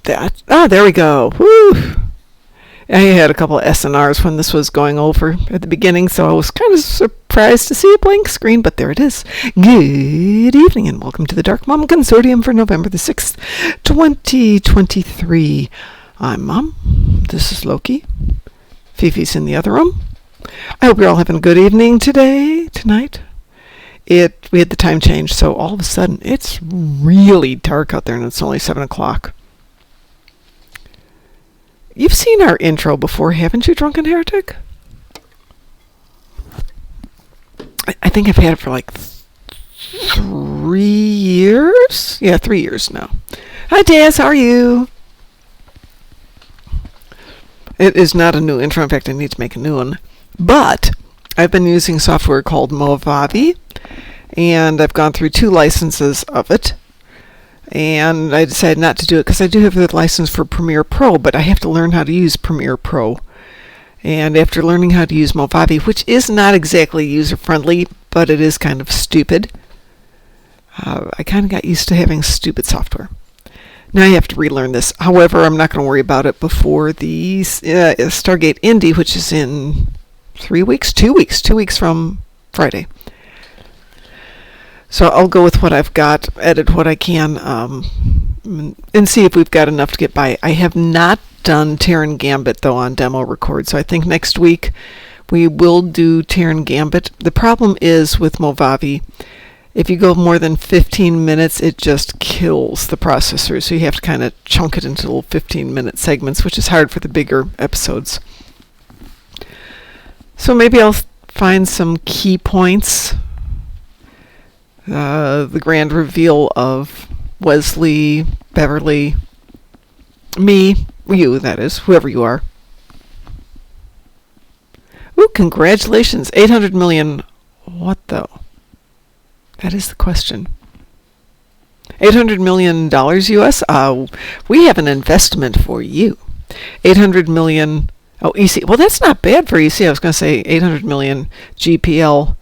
There we go. Woo! I had a couple of SNRs when this was going over at the beginning, so I was kind of surprised to see a blank screen, but there it is. Good evening and welcome to the Darkmom Consortium for November the 6th, 2023. I'm Mom. This is Loki. Fifi's in the other room. I hope you're all having a good evening tonight. We had the time change, so all of a sudden it's really dark out there and it's only 7 o'clock. You've seen our intro before, haven't you, Drunken Heretic? I think I've had it for like 3 years? Yeah, 3 years now. Hi, Taz, how are you? It is not a new intro. In fact, I need to make a new one. But I've been using software called Movavi, and I've gone through 2 licenses of it. And I decided not to do it because I do have the license for Premiere Pro, but I have to learn how to use Premiere Pro. And after learning how to use Movavi, which is not exactly user-friendly, but it is kind of stupid, I kind of got used to having stupid software. Now I have to relearn this. However, I'm not going to worry about it before the Stargate Indy, which is in 2 weeks from Friday. So I'll go with what I've got, edit what I can, and see if we've got enough to get by. I have not done Terran Gambit, though, on demo record, so I think next week we will do Terran Gambit. The problem is with Movavi, if you go more than 15 minutes, it just kills the processor, so you have to kind of chunk it into little 15-minute segments, which is hard for the bigger episodes. So maybe I'll find some key points. The grand reveal of Wesley, Beverly, me, you, that is, whoever you are. Ooh, congratulations, 800 million. What though? That is the question. $800 million US? We have an investment for you. 800 million. Oh, EC. Well, that's not bad for EC. I was going to say 800 million GPL.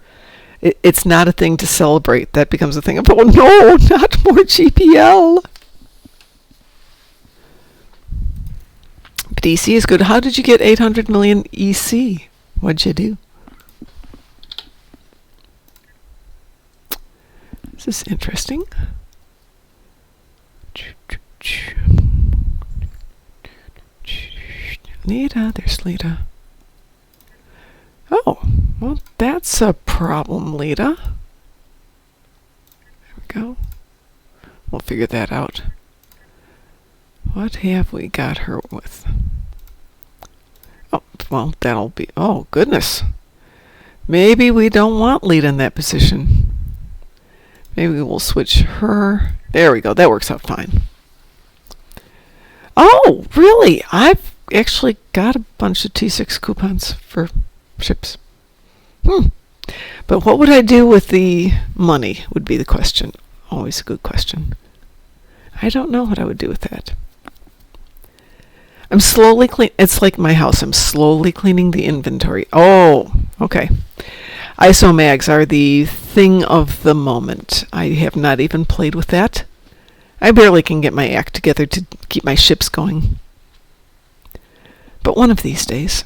It's not a thing to celebrate. That becomes a thing of, oh no, not more GPL. But EC is good. How did you get 800 million EC? What'd you do? This is interesting. Lita, there's Lita. Oh, well, that's a problem, Lita. There we go. We'll figure that out. What have we got her with? Oh, well, that'll be... Oh, goodness. Maybe we don't want Lita in that position. Maybe we'll switch her. There we go. That works out fine. Oh, really? I've actually got a bunch of T6 coupons for ships. But what would I do with the money would be the question. Always a good question. I don't know what I would do with that. I'm slowly it's like my house. I'm slowly cleaning the inventory. Oh, okay. ISO mags are the thing of the moment. I have not even played with that. I barely can get my act together to keep my ships going. But one of these days.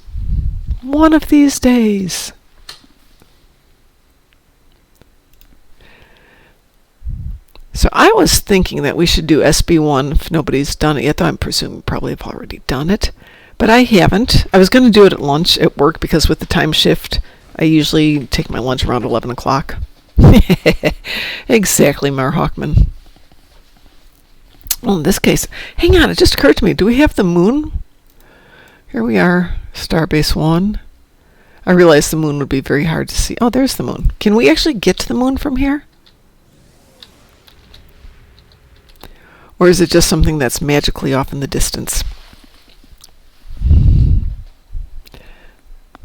So I was thinking that we should do SB1 if nobody's done it yet, though I'm presuming probably have already done it. But I haven't. I was going to do it at lunch at work because with the time shift, I usually take my lunch around 11 o'clock. Exactly, Mar Hawkman. Well, in this case, hang on, it just occurred to me. Do we have the moon? Here we are, Starbase 1. I realized the moon would be very hard to see. Oh, there's the moon. Can we actually get to the moon from here? Or is it just something that's magically off in the distance?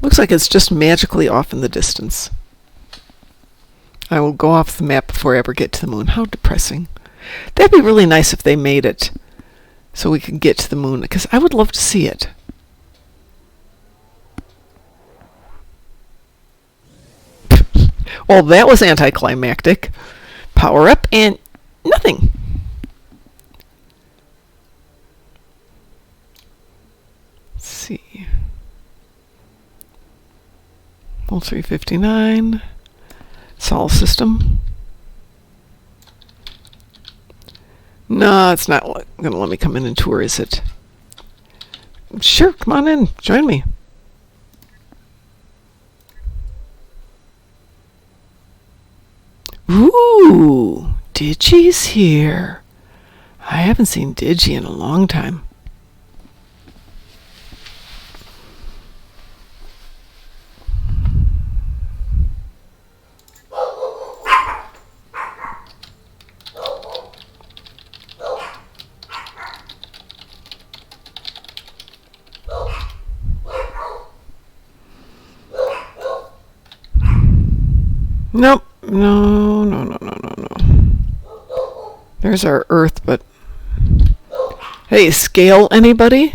Looks like it's just magically off in the distance. I will go off the map before I ever get to the moon. How depressing. That'd be really nice if they made it so we could get to the moon, because I would love to see it. Well, that was anticlimactic. Power up and nothing. see. Well, 359. Sol system. No, it's not going to let me come in and tour, is it? Sure, come on in. Join me. Ooh, Digi's here. I haven't seen Digi in a long time. Nope. No. There's our Earth, but... Hey, scale anybody?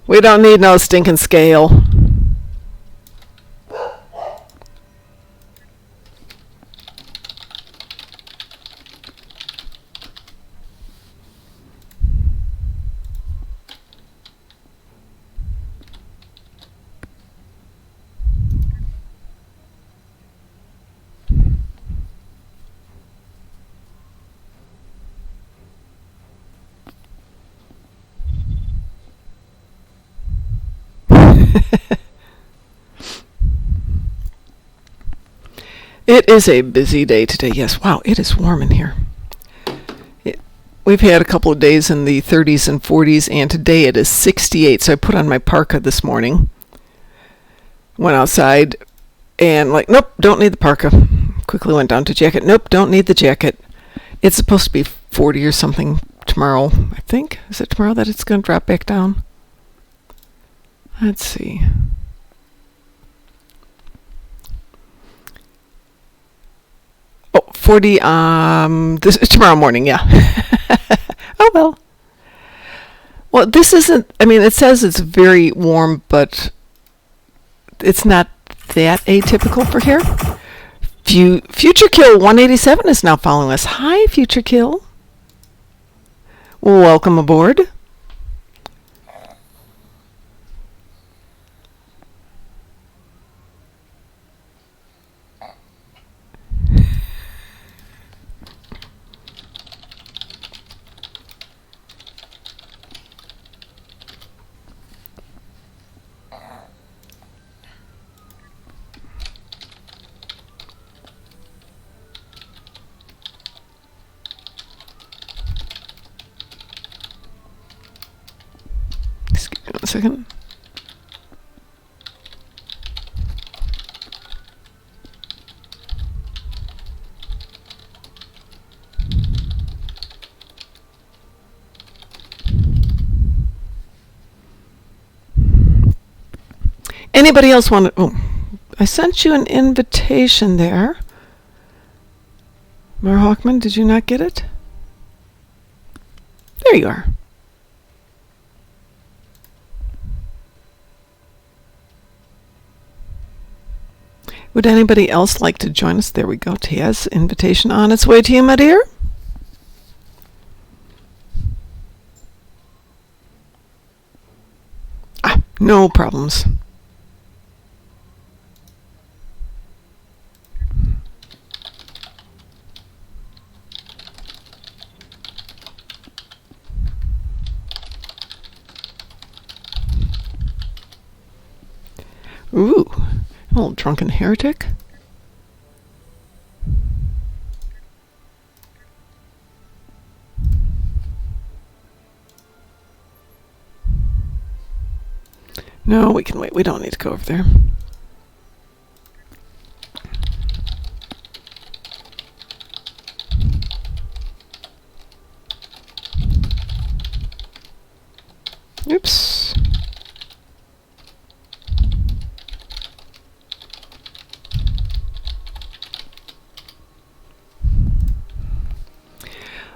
We don't need no stinking scale. It is a busy day today. Yes, wow, it is warm in here. We've had a couple of days in the 30s and 40s, and today it is 68. So I put on my parka this morning, went outside, and like, nope, don't need the parka. Quickly went down to jacket. Nope, don't need the jacket. It's supposed to be 40 or something tomorrow, I think. Is it tomorrow that it's going to drop back down? Let's see. Oh, 40, this is tomorrow morning, yeah. Oh, well. Well, this isn't, I mean, it says it's very warm, but it's not that atypical for here. Future Kill 187 is now following us. Hi, Future Kill. Welcome aboard. Excuse me 1 second. Anybody else want to... Oh, I sent you an invitation there. Mar Hawkman, did you not get it? There you are. Would anybody else like to join us? There we go. Tia's invitation on its way to you, my dear. Ah, no problems. Ooh, a little drunken heretic. No, we can wait. We don't need to go over there. Oops.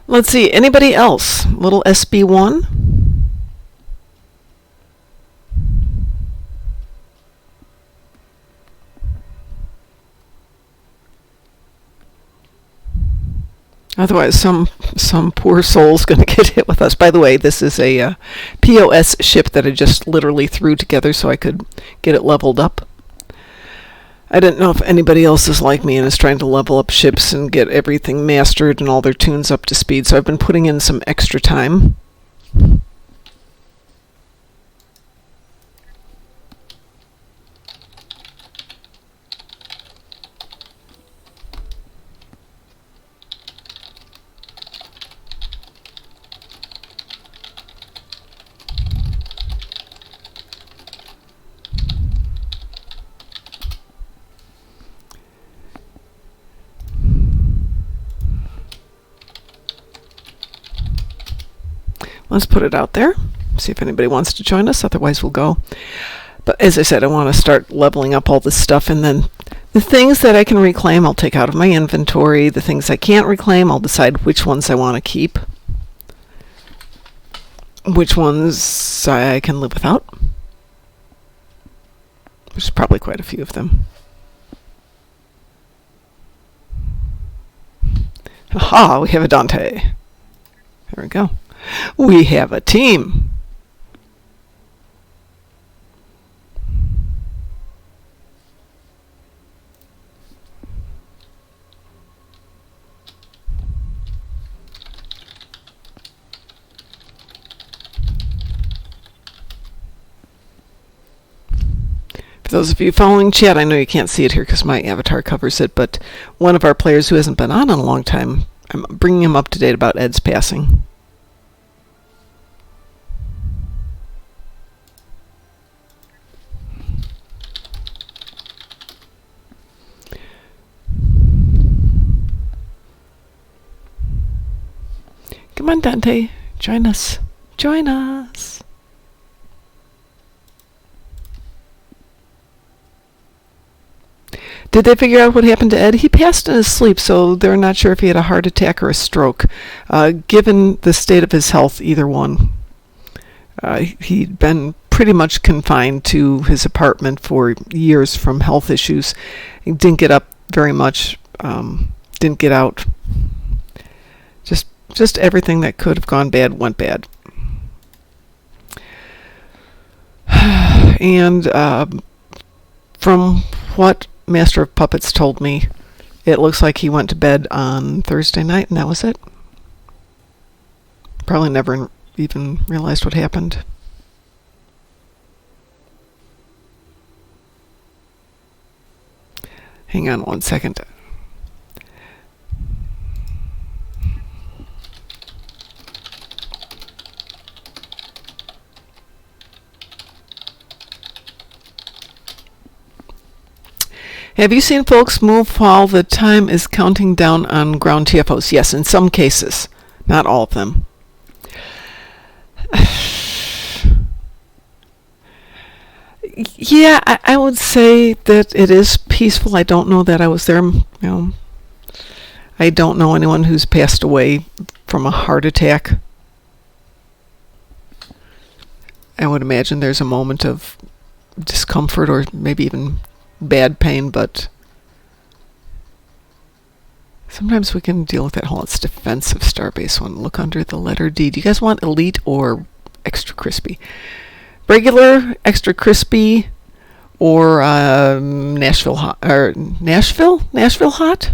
Let's see, anybody else? Little SB1? Otherwise, some poor soul's going to get hit with us. By the way, this is a POS ship that I just literally threw together so I could get it leveled up. I didn't know if anybody else is like me and is trying to level up ships and get everything mastered and all their tunes up to speed, so I've been putting in some extra time. Let's put it out there, see if anybody wants to join us, otherwise we'll go. But as I said, I want to start leveling up all this stuff, and then the things that I can reclaim I'll take out of my inventory. The things I can't reclaim, I'll decide which ones I want to keep, which ones I can live without. There's probably quite a few of them. Aha, we have a Dante. There we go. We have a team. For those of you following chat, I know you can't see it here because my avatar covers it, but one of our players who hasn't been on in a long time, I'm bringing him up to date about Ed's passing. Come on, Dante. Join us. Join us. Did they figure out what happened to Ed? He passed in his sleep, so they're not sure if he had a heart attack or a stroke. Given the state of his health, either one. He'd been pretty much confined to his apartment for years from health issues. He didn't get up very much. Didn't get out. Just everything that could have gone bad went bad. And from what Master of Puppets told me, it looks like he went to bed on Thursday night and that was it. Probably never even realized what happened. Hang on one second. Have you seen folks move while the time is counting down on ground TFOs? Yes, in some cases. Not all of them. Yeah, I would say that it is peaceful. I don't know that I was there. I don't know anyone who's passed away from a heart attack. I would imagine there's a moment of discomfort or maybe even bad pain, but sometimes we can deal with that whole it's defensive Starbase one. Look under the letter D. Do you guys want elite or extra crispy? Regular, extra crispy, or Nashville hot? Or Nashville hot?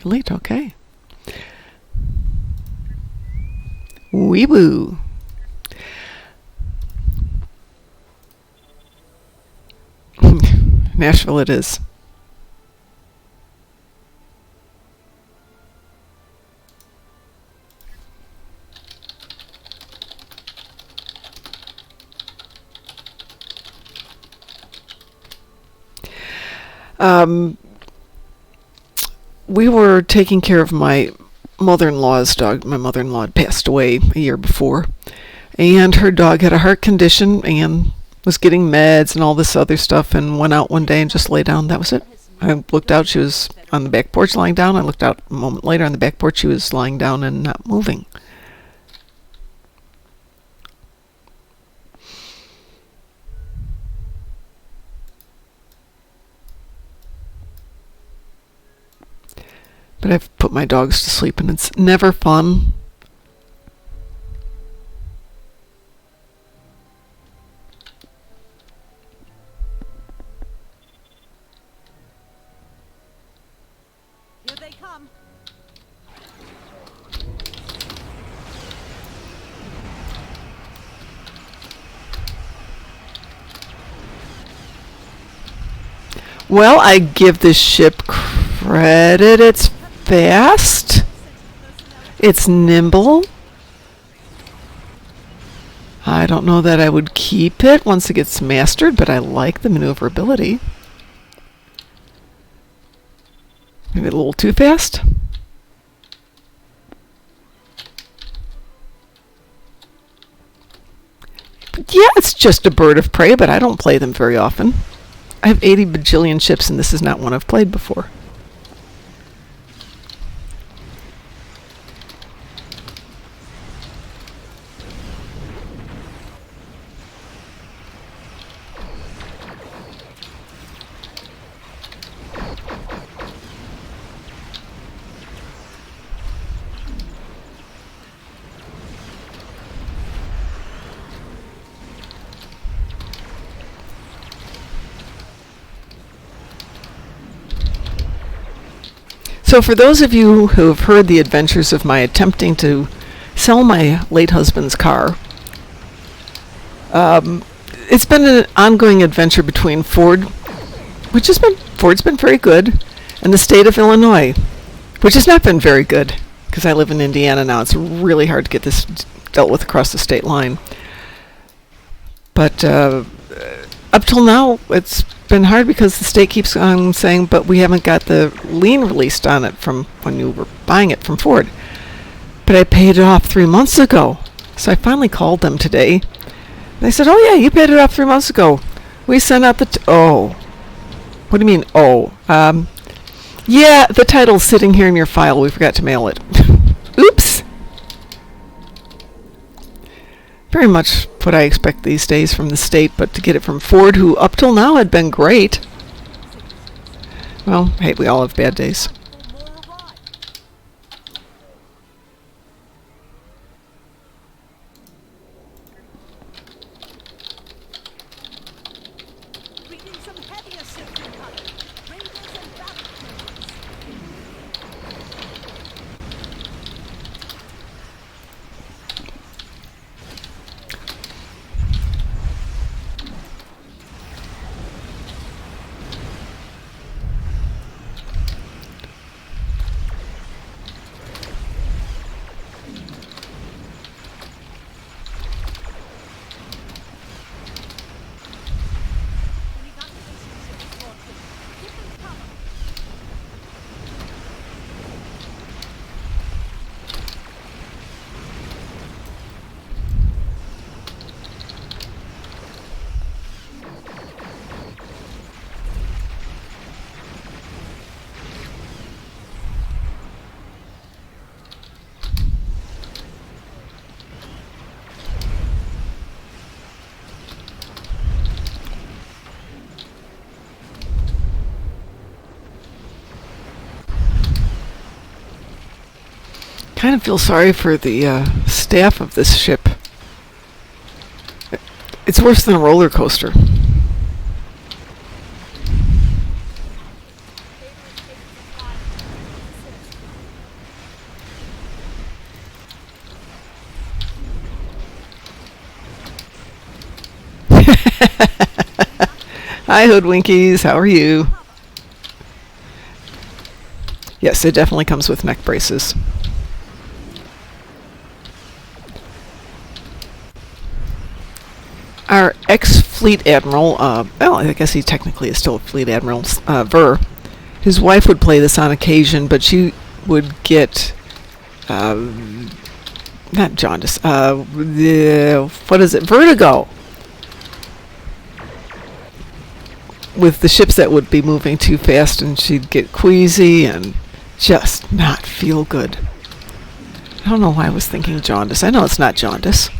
Elite, okay. Weeboo. Nashville it is. We were taking care of my mother-in-law's dog. My mother-in-law had passed away a year before, and her dog had a heart condition and was getting meds and all this other stuff, and went out one day and just lay down. That was it. I looked out, she was on the back porch lying down. I looked out a moment later on the back porch, she was lying down and not moving. But I've put my dogs to sleep, and it's never fun. Here they come. Well, I give this ship credit. It's fast. It's nimble. I don't know that I would keep it once it gets mastered, but I like the maneuverability. Maybe a little too fast. But yeah, it's just a bird of prey, but I don't play them very often. I have 80 bajillion ships, and this is not one I've played before. So for those of you who have heard the adventures of my attempting to sell my late husband's car, it's been an ongoing adventure between Ford's been very good, and the state of Illinois, which has not been very good, because I live in Indiana now. It's really hard to get this dealt with across the state line. But up till now, it's been hard because the state keeps on saying, but we haven't got the lien released on it from when you were buying it from Ford. But I paid it off 3 months ago. So I finally called them today. They said, oh yeah, you paid it off 3 months ago. We sent out the... oh. What do you mean, oh? Yeah, the title's sitting here in your file. We forgot to mail it. Oops. Very much what I expect these days from the state, but to get it from Ford, who up till now had been great. Well, hey, we all have bad days. Kind of feel sorry for the staff of this ship. It's worse than a roller coaster. Hi, Hoodwinkies. How are you? Yes, it definitely comes with neck braces. Our ex-fleet admiral, well, I guess he technically is still a fleet admiral, Ver, his wife would play this on occasion, but she would get, not jaundice, what is it, vertigo, with the ships that would be moving too fast, and she'd get queasy and just not feel good. I don't know why I was thinking jaundice. I know it's not jaundice.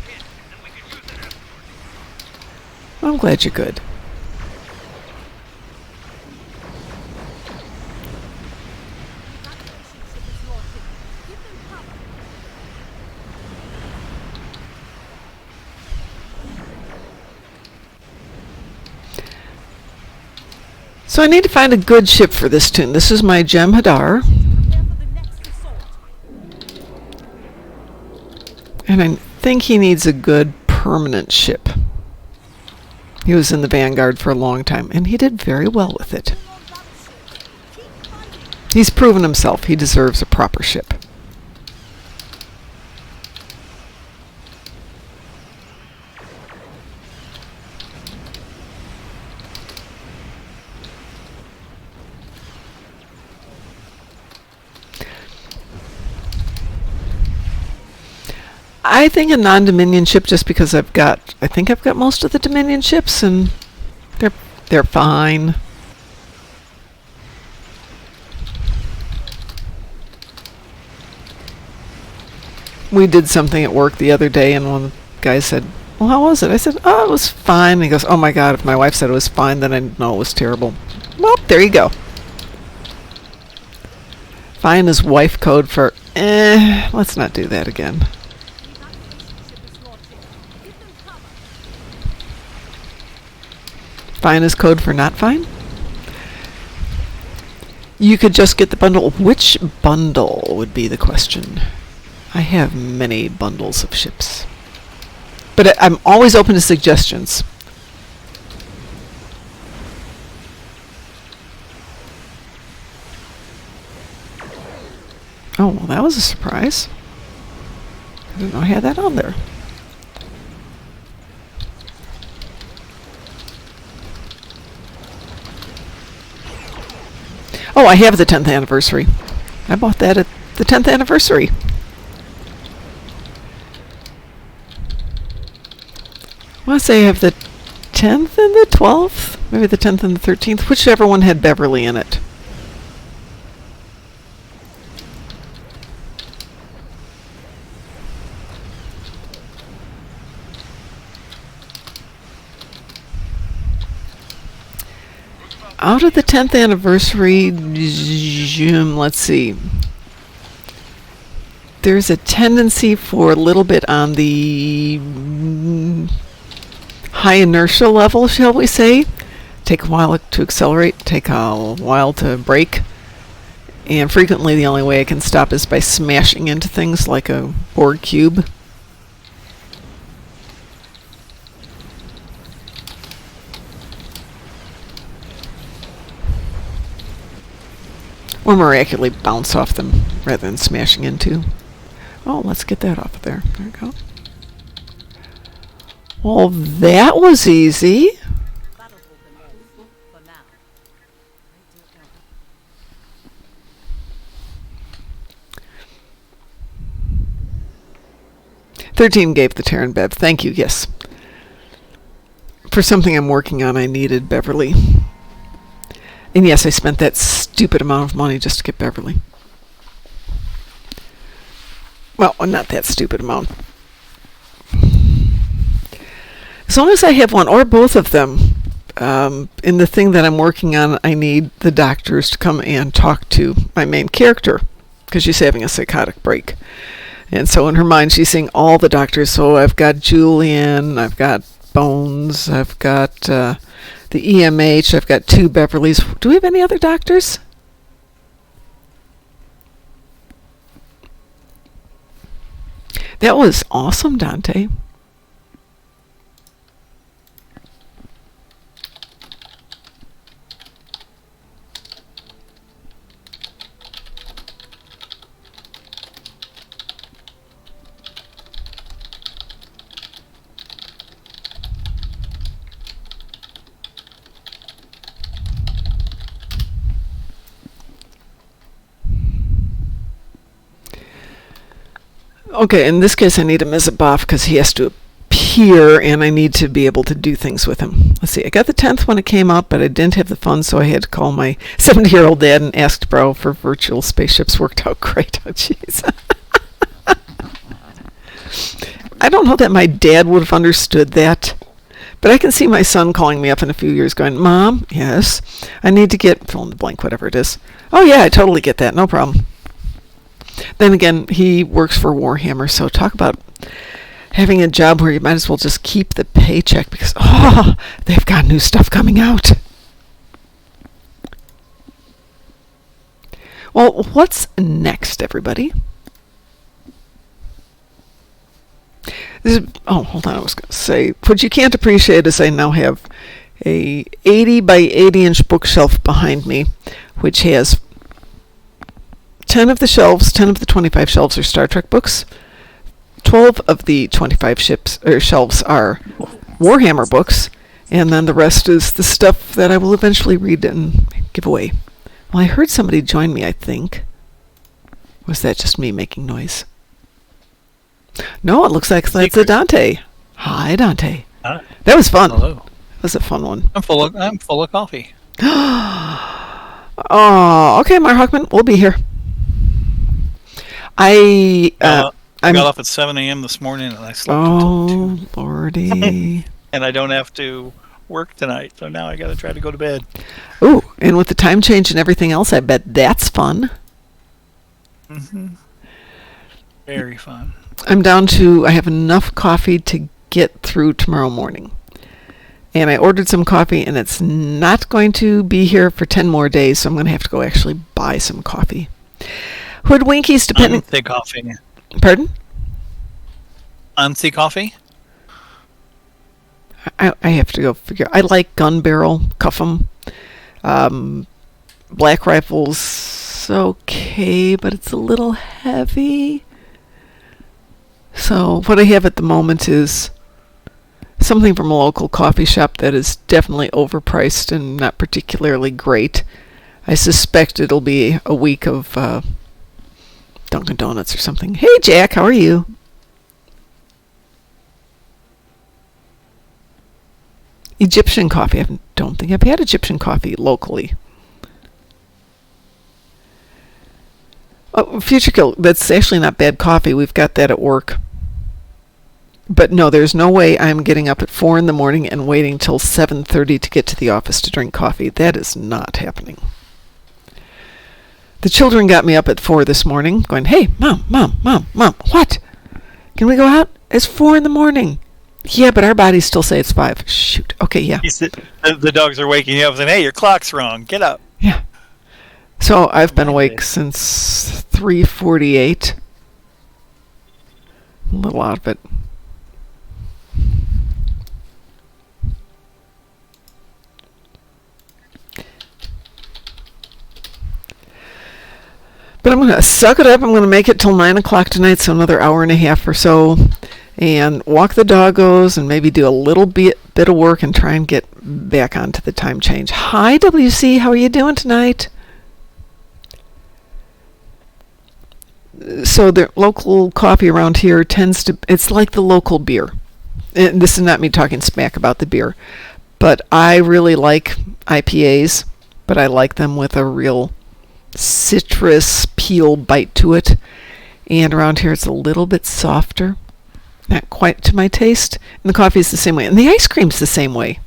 I'm glad you're good. So I need to find a good ship for this tune. This is my Gem Hadar. Prepare for the next assault. And I think he needs a good permanent ship. He was in the Vanguard for a long time, and he did very well with it. Klingon battleship. Keep fighting. He's proven himself. He deserves a proper ship. I think a non-Dominion ship, just because I think I've got most of the Dominion ships, and they're fine. We did something at work the other day, and one of the guys said, "Well, how was it?" I said, "Oh, it was fine." And he goes, "Oh my God, if my wife said it was fine, then I know it was terrible." Well, there you go. Fine is wife code for, let's not do that again. Evacuation ship is launching. Give them cover. Fine is code for not fine? You could just get the bundle. Which bundle would be the question? I have many bundles of ships. But I'm always open to suggestions. Oh, well, that was a surprise. I didn't know I had that on there. Oh, I have the 10th anniversary. I bought that at the 10th anniversary. I want to say I have the 10th and the 12th. Maybe the 10th and the 13th. Whichever one had Beverly in it. Out of the 10th anniversary, let's see. There's a tendency for a little bit on the high inertia level, shall we say. Take a while to accelerate, take a while to brake. And frequently the only way I can stop is by smashing into things like a Borg cube. Or miraculously bounce off them rather than smashing into. Oh, let's get that off of there. There we go. Well, that was easy. Battle for now. I don't know. 13 gave the Terran Bev. Thank you, yes. For something I'm working on, I needed Beverly. And yes, I spent that stupid amount of money just to get Beverly. Well, not that stupid amount. As long as I have one or both of them, in the thing that I'm working on, I need the doctors to come and talk to my main character, because she's having a psychotic break. And so in her mind, she's seeing all the doctors. So I've got Julian, I've got Bones, I've got the EMH, I've got 2 Beverlys. Do we have any other doctors? That was awesome, Dante. Okay, in this case I need a Mizabov because he has to appear and I need to be able to do things with him. Let's see, I got the 10th when it came out, but I didn't have the funds, so I had to call my 70-year-old dad and ask to borrow for virtual spaceships. Worked out great. Oh, jeez. I don't know that my dad would have understood that, but I can see my son calling me up in a few years going, "Mom, yes, I need to get," fill in the blank, whatever it is. Oh, yeah, I totally get that. No problem. Then again, he works for Warhammer, so talk about having a job where you might as well just keep the paycheck because, they've got new stuff coming out. Well, what's next, everybody? Hold on. I was going to say, what you can't appreciate is I now have a 80 by 80 inch bookshelf behind me, which has 10 of the 25 shelves are Star Trek books. 12 of the 25 shelves are Warhammer books, and then the rest is the stuff that I will eventually read and give away. Well, I heard somebody join me, I think. Was that just me making noise? No, it looks like that's a Dante. Hi, Dante. Hi. That was fun. Hello. That was a fun one. I'm full of coffee. Oh, okay, Mar Hockman, we'll be here. I got off at 7 a.m. this morning and I slept until 2. Oh, Lordy. And I don't have to work tonight, so now I got to try to go to bed. Ooh, and with the time change and everything else, I bet that's fun. Mm-hmm. Very fun. I have enough coffee to get through tomorrow morning. And I ordered some coffee, and it's not going to be here for 10 more days, so I'm going to have to go actually buy some coffee. Hoodwinkies, depending... Unsea coffee. Pardon? Unsea coffee? I have to go figure... I like Gun Barrel, Cuff'em. Black Rifle's okay, but it's a little heavy. So what I have at the moment is something from a local coffee shop that is definitely overpriced and not particularly great. I suspect it'll be a week of Dunkin' Donuts or something. Hey, Jack, how are you? Egyptian coffee. I don't think I've had Egyptian coffee locally. Oh, Future Kill, that's actually not bad coffee. We've got that at work. But no, there's no way I'm getting up at 4 in the morning and waiting till 7:30 to get to the office to drink coffee. That is not happening. The children got me up at 4 this morning, going, hey, Mom, what? Can we go out? It's 4 in the morning. Yeah, but our bodies still say it's 5. Shoot. Okay, yeah. The dogs are waking you up saying, hey, your clock's wrong. Get up. Yeah. So I've been awake since 3:48. A little out of it. But I'm going to suck it up. I'm going to make it till 9 o'clock tonight, so another hour and a half or so, and walk the doggos and maybe do a little bit of work and try and get back onto the time change. Hi, WC. How are you doing tonight? So the local coffee around here it's like the local beer. And this is not me talking smack about the beer, but I really like IPAs, but I like them with a real citrus peel bite to it. And around here it's a little bit softer, not quite to my taste. And the coffee is the same way, and the ice cream's the same way.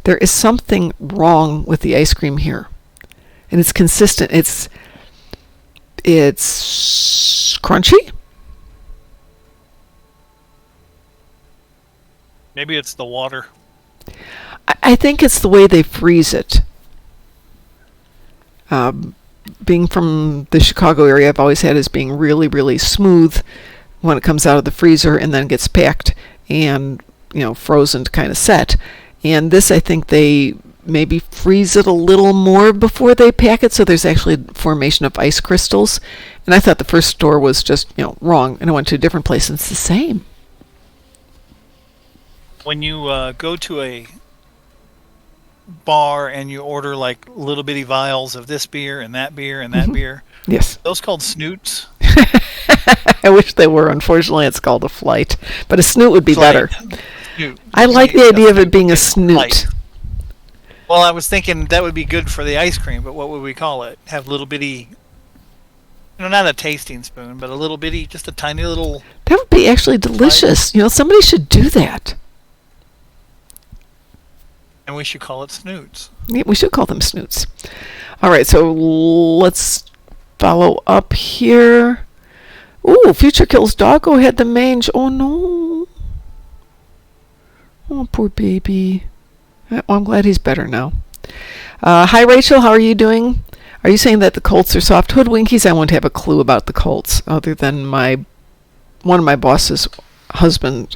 There is something wrong with the ice cream here, and it's consistent. It's crunchy. Maybe it's the water. I think it's the way they freeze it. Being from the Chicago area, I've always had it as being really, really smooth when it comes out of the freezer and then gets packed and, frozen to kind of set. And this, I think they maybe freeze it a little more before they pack it, so there's actually a formation of ice crystals. And I thought the first store was just, wrong, and I went to a different place and it's the same. When you go to a bar and you order like little bitty vials of this beer and that beer and that beer. Yes. Those called snoots. I wish they were. Unfortunately, it's called a flight. But a snoot would be better. Snoot. I like the idea of it being a snoot. Flight. Well, I was thinking that would be good for the ice cream, but what would we call it? Have little bitty, not a tasting spoon, but a little bitty, just a tiny little... That would be actually delicious. Somebody should do that. And we should call it snoots. Yeah, we should call them snoots. All right, so let's follow up here. Ooh, Future Kill's doggo had the mange. Oh, no. Oh, poor baby. Oh, I'm glad he's better now. Hi, Rachel. How are you doing? Are you saying that the Colts are soft hoodwinkies? I won't have a clue about the Colts, other than one of my boss's husband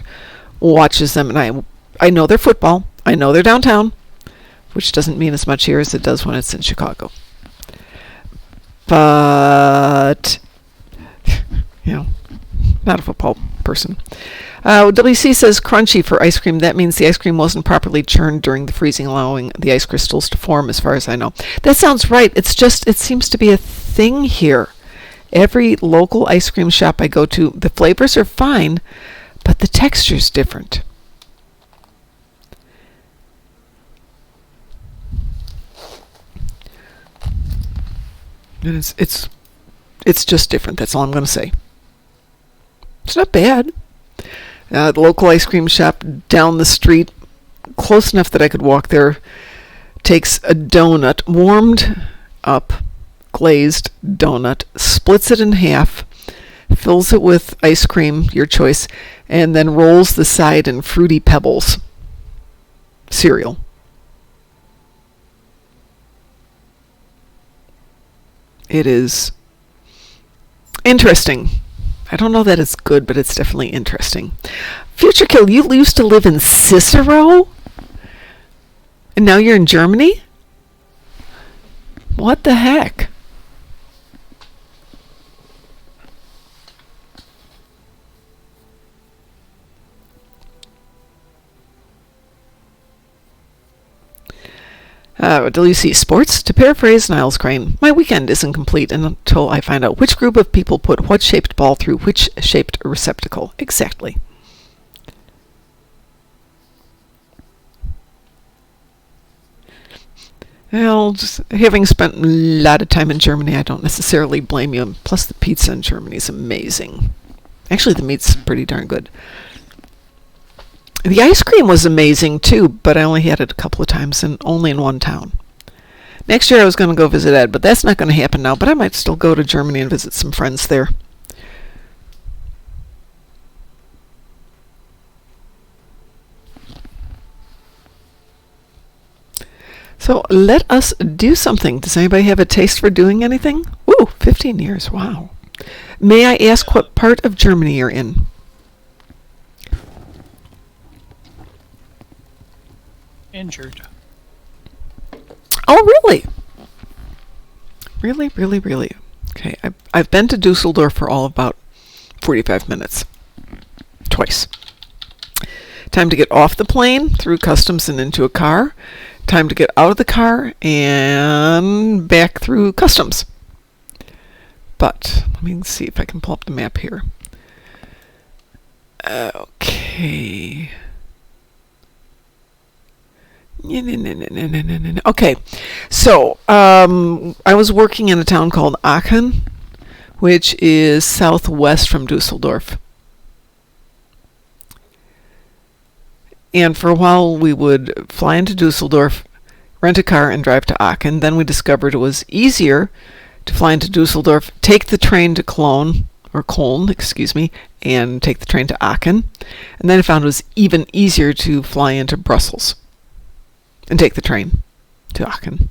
watches them, and I know their football. I know they're downtown, which doesn't mean as much here as it does when it's in Chicago. But, not a football person. WC says crunchy for ice cream. That means the ice cream wasn't properly churned during the freezing, allowing the ice crystals to form, as far as I know. That sounds right. It seems to be a thing here. Every local ice cream shop I go to, the flavors are fine, but the texture's different. And it's just different. That's all I'm going to say. It's not bad. The local ice cream shop down the street, close enough that I could walk there, takes a donut, warmed up, glazed donut, splits it in half, fills it with ice cream, your choice, and then rolls the side in Fruity Pebbles cereal. It is interesting. I don't know that it's good, but it's definitely interesting. Future Kill, you used to live in Cicero? And now you're in Germany? What the heck? WC Sports, to paraphrase Niles Crane, my weekend isn't complete until I find out which group of people put what shaped ball through which shaped receptacle. Exactly. Well, just having spent a lot of time in Germany, I don't necessarily blame you. Plus, the pizza in Germany is amazing. Actually, the meat's pretty darn good. The ice cream was amazing, too, but I only had it a couple of times and only in one town. Next year I was going to go visit Ed, but that's not going to happen now, but I might still go to Germany and visit some friends there. So let us do something. Does anybody have a taste for doing anything? Ooh, 15 years, wow. May I ask what part of Germany you're in? Injured. Oh, really? Really, really, really. Okay, I've been to Dusseldorf for all about 45 minutes. Twice. Time to get off the plane, through customs and into a car. Time to get out of the car and back through customs. But let me see if I can pull up the map here. Okay. Okay, so I was working in a town called Aachen, which is southwest from Dusseldorf. And for a while we would fly into Dusseldorf, rent a car, and drive to Aachen. Then we discovered it was easier to fly into Dusseldorf, take the train to Cologne, and take the train to Aachen. And then I found it was even easier to fly into Brussels and take the train to Aachen.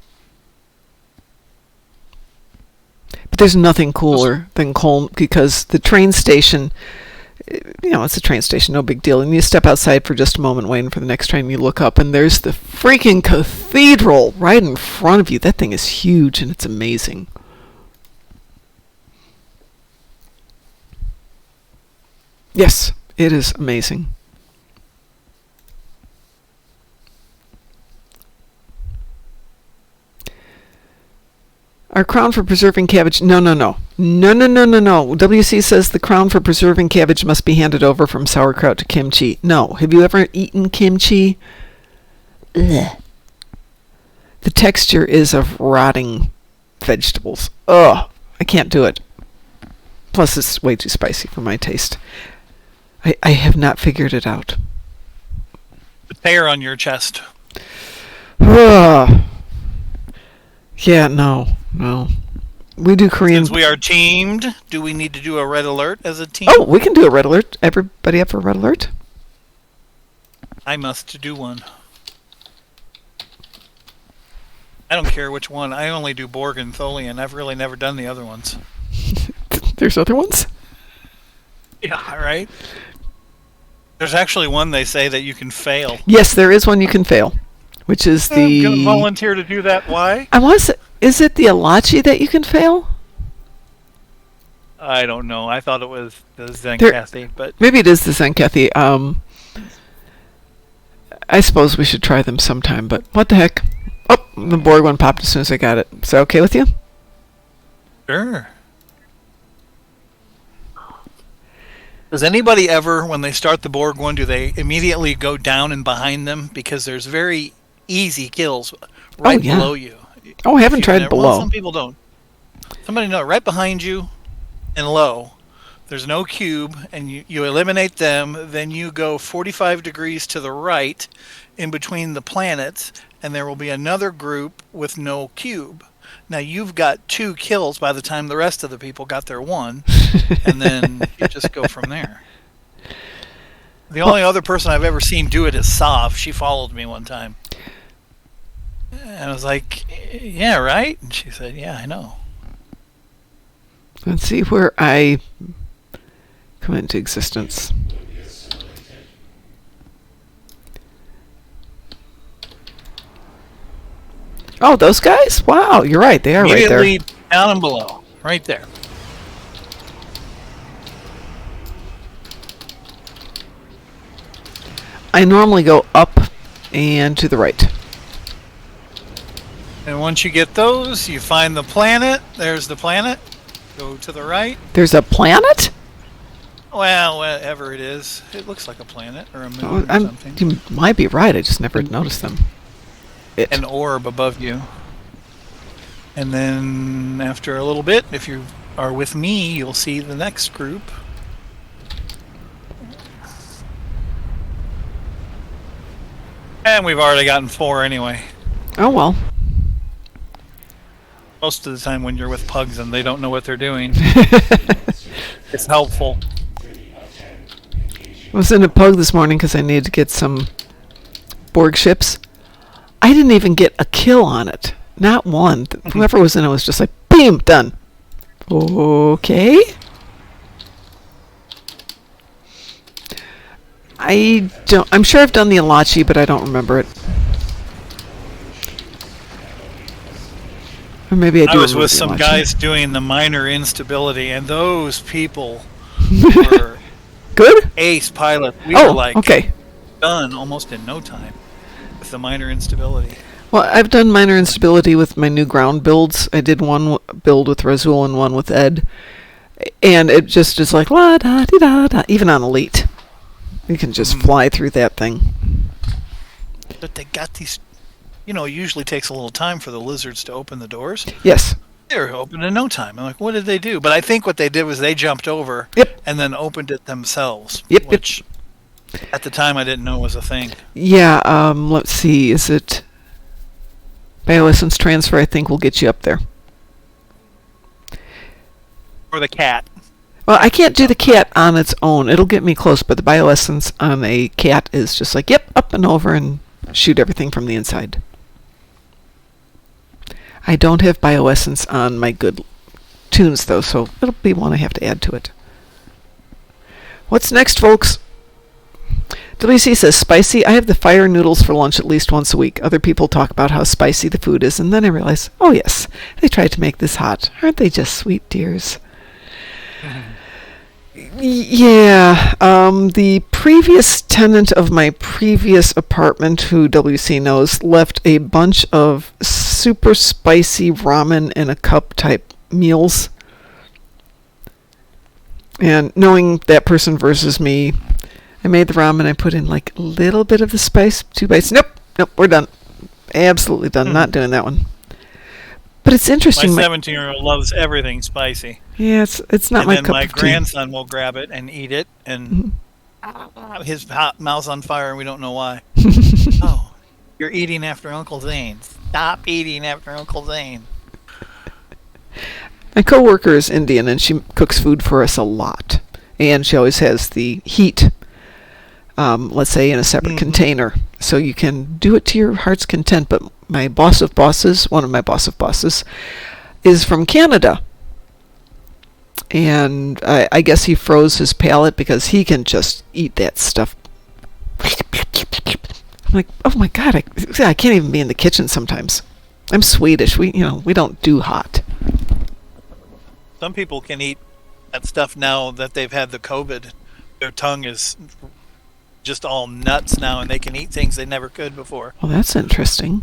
But there's nothing cooler than Cologne, because the train station, it's a train station, no big deal. And you step outside for just a moment waiting for the next train, you look up and there's the freaking cathedral right in front of you. That thing is huge and it's amazing. Yes, it is amazing. Our crown for preserving cabbage. No. WC says the crown for preserving cabbage must be handed over from sauerkraut to kimchi. No. Have you ever eaten kimchi? Ugh. The texture is of rotting vegetables. Ugh. I can't do it. Plus, it's way too spicy for my taste. I have not figured it out. The hair on your chest. Ugh. Yeah, no. We do Korean. Since we are teamed, do we need to do a red alert as a team? Oh, we can do a red alert. Everybody up for a red alert? I must do one. I don't care which one. I only do Borg and Tholian. I've really never done the other ones. There's other ones? Yeah, right? There's actually one they say that you can fail. Yes, there is one you can fail, which is I'm going to volunteer to do that. Why? Is it the Alachi that you can fail? I don't know. I thought it was the Zenkathi, but Maybe it is the Zenkathi. I suppose we should try them sometime, but what the heck? Oh, the Borg one popped as soon as I got it. Is that okay with you? sure. Does anybody ever, when they start the Borg one, do they immediately go down and behind them? Because there's very easy kills right yeah. below you. Oh, I haven't tried below. Well, some people don't. Somebody know right behind you and low. There's no cube, and you eliminate them. Then you go 45 degrees to the right, in between the planets, and there will be another group with no cube. Now you've got 2 kills by the time the rest of the people got their 1, and then you just go from there. The only other person I've ever seen do it is Sav. She followed me one time. And I was like, yeah, right? And she said, yeah, I know. Let's see where I come into existence. Oh, those guys? Wow, you're right. They are right there. Immediately down and below. Right there. I normally go up and to the right. And once you get those, you find the planet. There's the planet. Go to the right. There's a planet? Well, whatever it is. It looks like a planet or a moon or something. You might be right. I just never noticed them. An orb above you. And then after a little bit, if you are with me, you'll see the next group. And we've already gotten 4 anyway. Oh, well. Most of the time when you're with pugs and they don't know what they're doing, it's helpful. I was in a pug this morning because I needed to get some Borg ships. I didn't even get a kill on it. Not one. Whoever was in it was just like, boom, done. Okay. I'm sure I've done the Alachi, but I don't remember it. Or maybe I do. I was with the some Alachi. guys doing the minor instability, and those people were Good? ace pilots. We were like okay. done almost in no time with the minor instability. Well, I've done minor instability with my new ground builds. I did one build with Razul and one with Ed. And it just is like, la da dee da da. Even on Elite. You can just fly through that thing. But they got these, it usually takes a little time for the lizards to open the doors. Yes. They were open in no time. I'm like, what did they do? But I think what they did was they jumped over and then opened it themselves. Which at the time I didn't know was a thing. Yeah, let's see. Is it Bioessence Transfer? I think will get you up there. Or the cat. Well, I can't do the cat on its own. It'll get me close, but the bioessence on a cat is just like, yep, up and over and shoot everything from the inside. I don't have bioessence on my good tunes, though, so it'll be one I have to add to it. What's next, folks? WC says, spicy. I have the fire noodles for lunch at least once a week. Other people talk about how spicy the food is, and then I realize, oh yes, they tried to make this hot. Aren't they just sweet dears? Yeah, the previous tenant of my previous apartment, who WC knows, left a bunch of super spicy ramen in a cup type meals. And knowing that person versus me, I made the ramen, I put in like a little bit of the spice, 2 bites. Nope, we're done. Absolutely done. Not doing that one. But it's interesting. My 17-year-old loves everything spicy. Yeah, it's not my cup of tea. And then my grandson will grab it and eat it, and his mouth's on fire, and we don't know why. Oh, you're eating after Uncle Zane. Stop eating after Uncle Zane. My coworker is Indian, and she cooks food for us a lot. And she always has the heat, let's say, in a separate container. So you can do it to your heart's content. But my boss of bosses, one of my boss of bosses, is from Canada. And I guess he froze his palate because he can just eat that stuff. I'm like, oh my God, I can't even be in the kitchen sometimes. I'm Swedish. We don't do hot. Some people can eat that stuff now that they've had the COVID. Their tongue is just all nuts now, and they can eat things they never could before. Well, that's interesting.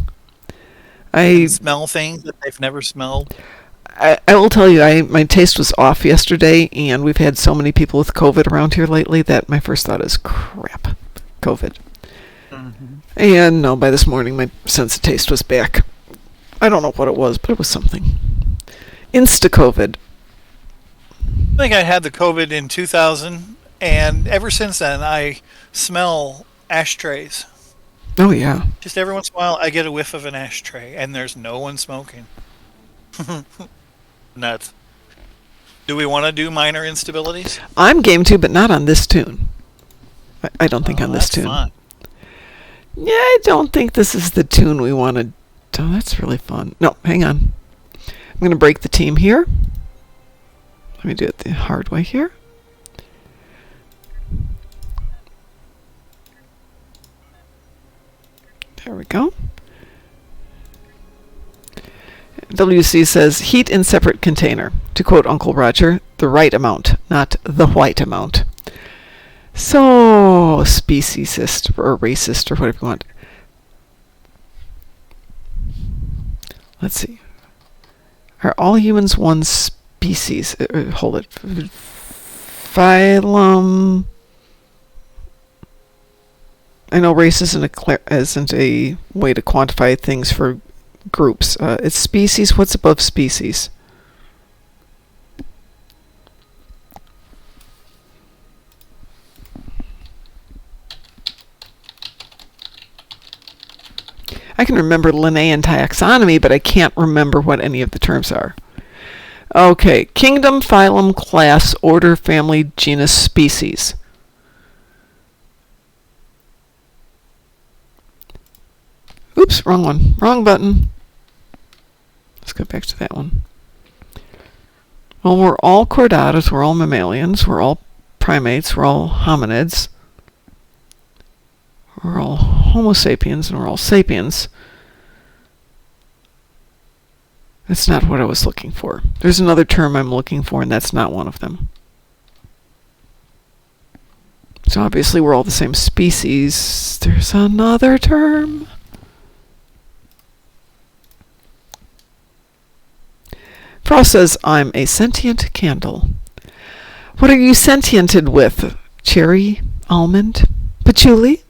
They smell things that they've never smelled. I will tell you, my taste was off yesterday, and we've had so many people with COVID around here lately that my first thought is, crap, COVID. Mm-hmm. And no, by this morning, my sense of taste was back. I don't know what it was, but it was something. Insta-COVID. I think I had the COVID in 2000, and ever since then, I smell ashtrays. Oh, yeah. Just every once in a while, I get a whiff of an ashtray, and there's no one smoking. Nuts. Do we want to do minor instabilities? I'm game to, but not on this tune. I don't think on this tune. Fun. Yeah, I don't think this is the tune we wanted. Oh, that's really fun. No, hang on. I'm going to break the team here. Let me do it the hard way here. There we go. WC says, heat in separate container. To quote Uncle Roger, the right amount, not the white amount. So, speciesist or racist or whatever you want. Let's see. Are all humans one species? Hold it. Phylum. I know race isn't a way to quantify things for groups. It's species. What's above species? I can remember Linnaean taxonomy, but I can't remember what any of the terms are. Okay, kingdom, phylum, class, order, family, genus, species. Oops, wrong one. Wrong button. Let's go back to that one. Well, we're all chordatas, we're all mammalians, we're all primates, we're all hominids. We're all Homo sapiens, and we're all sapiens. That's not what I was looking for. There's another term I'm looking for, and that's not one of them. So obviously we're all the same species. There's another term. Frost says, I'm a sentient candle. What are you sentiented with? Cherry? Almond? Patchouli?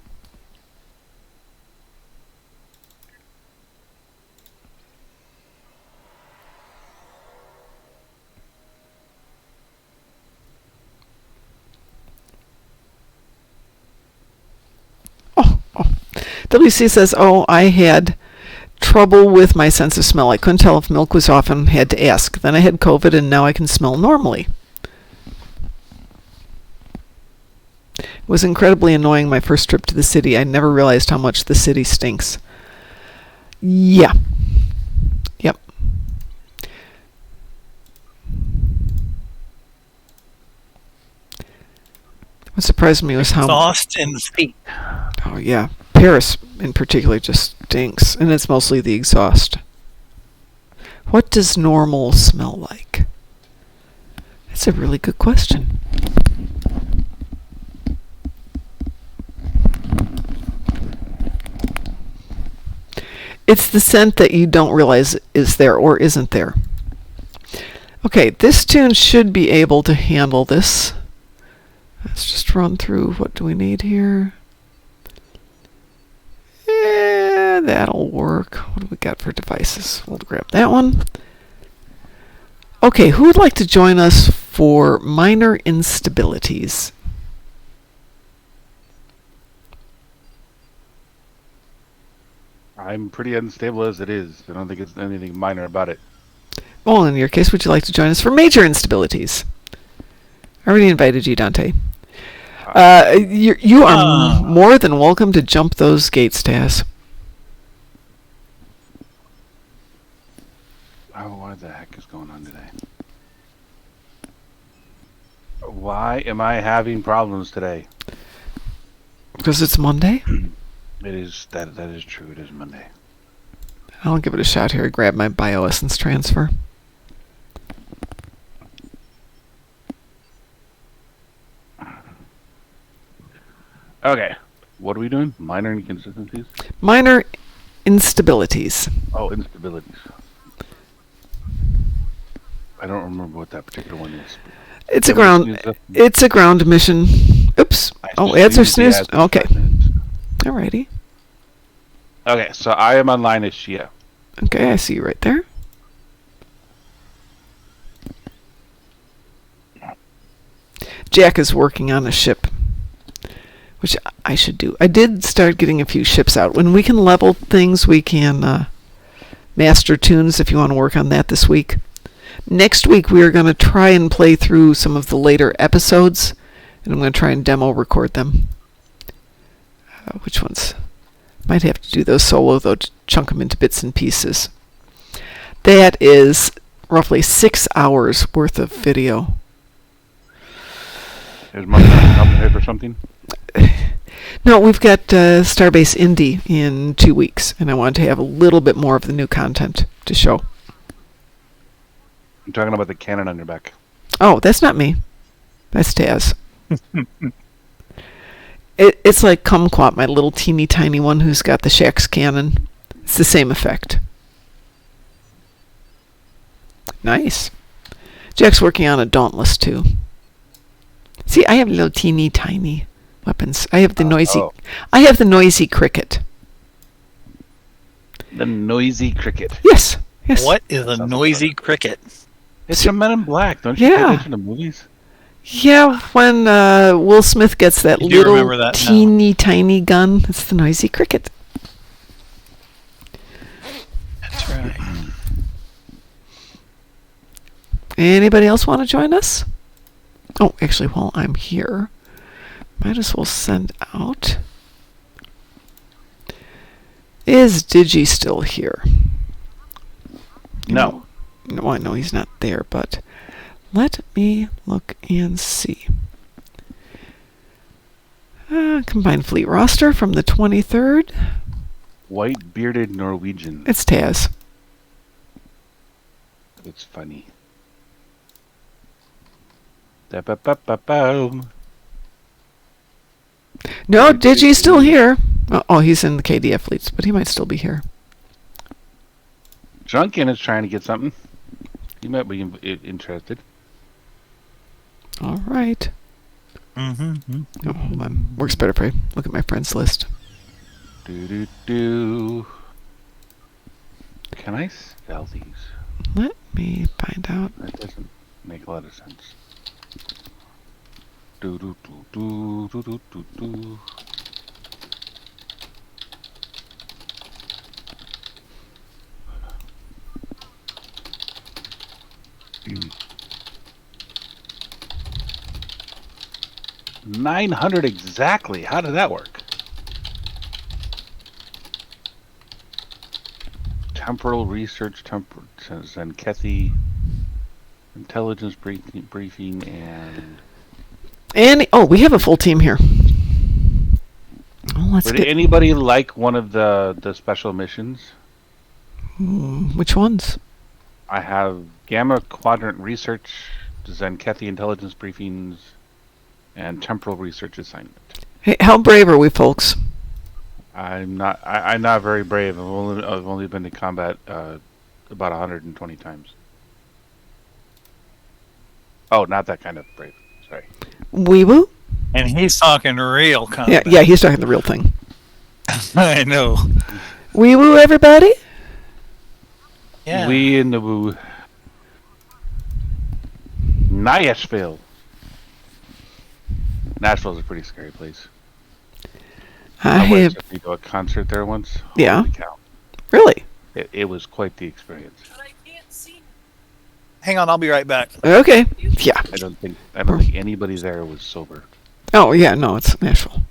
WC says, oh, I had trouble with my sense of smell. I couldn't tell if milk was off and had to ask. Then I had COVID and now I can smell normally. It was incredibly annoying my first trip to the city. I never realized how much the city stinks. Yeah. Yep. What surprised me was how... Exhaust and feet. Oh, yeah. Paris, in particular, just stinks. And it's mostly the exhaust. What does normal smell like? That's a really good question. It's the scent that you don't realize is there or isn't there. Okay, this tune should be able to handle this. Let's just run through. What do we need here? Yeah, that'll work. What do we got for devices? We'll grab that one. Okay, who would like to join us for minor instabilities? I'm pretty unstable as it is. I don't think it's anything minor about it. Well, in your case, would you like to join us for major instabilities? I already invited you, Dante. You are more than welcome to jump those gates, Taz. Oh, what the heck is going on today? Why am I having problems today? Because it's Monday? It is that is true. It is Monday. I'll give it a shot here. Grab my bioessence transfer. Okay. What are we doing? Minor inconsistencies? Minor instabilities. Oh, instabilities. I don't remember what that particular one is. It's a ground. It's a ground mission. Oops. Oh, ads are snoozed. Okay. Alrighty. Okay, so I am online as Shia. Okay, I see you right there. Jack is working on a ship, which I should do. I did start getting a few ships out. When we can level things, we can master tunes if you want to work on that this week. Next week, we are going to try and play through some of the later episodes, and I'm going to try and demo record them. Which ones? Might have to do those solo, though, to chunk them into bits and pieces. That is roughly 6 hours worth of video. Is Mark compensated for something? No, we've got Starbase Indy in 2 weeks, and I want to have a little bit more of the new content to show. I'm talking about the cannon on your back. Oh, that's not me. That's Taz. It's like Kumquat, my little teeny tiny one who's got the Shax cannon. It's the same effect. Nice. Jack's working on a Dauntless too. See, I have little teeny tiny weapons. I have the noisy. Oh. I have the noisy cricket. The noisy cricket. Yes. Yes. What is a noisy cricket? It's a Men in Black. Don't you pay Yeah. attention to movies? Yeah, when Will Smith gets that You do little remember that now. teeny tiny gun, it's the noisy cricket. That's right. Anybody else want to join us? Oh, actually, while I'm here, might as well send out. Is Digi still here? No. No, I know he's not there, but let me look and see. Combined fleet roster from the 23rd. White bearded Norwegian. It's Taz. It's funny. Da-ba-ba-ba-boom. No, Digi's still here. Oh, he's in the KDF fleets, but he might still be here. Drunken is trying to get something. He might be interested. All right. Mm-hmm. Oh, hold on. Works better if I look at my friends list. Do. Can I sell these? Let me find out. That doesn't make a lot of sense. Do. 900 exactly. How did that work? Temporal research, Zenkethy, intelligence briefing, and we have a full team here. Oh, let's would get. anybody like one of the special missions? Which ones? I have Gamma Quadrant Research, Zenkethy intelligence briefings, and temporal research assignment. Hey, how brave are we, folks? I'm not very brave. I've only been to combat about 120 times. Oh, not that kind of brave. Sorry. Wee woo? And he's talking real combat. Yeah, he's talking the real thing. I know. Wee woo, everybody? Yeah. We in the woo. Nashville. Nashville's a pretty scary place. I went have. to a concert there once. Yeah. Holy cow. Really? It was quite the experience. Hang on, I'll be right back. Okay. Yeah. I don't think anybody there was sober. Oh, yeah, no, it's natural.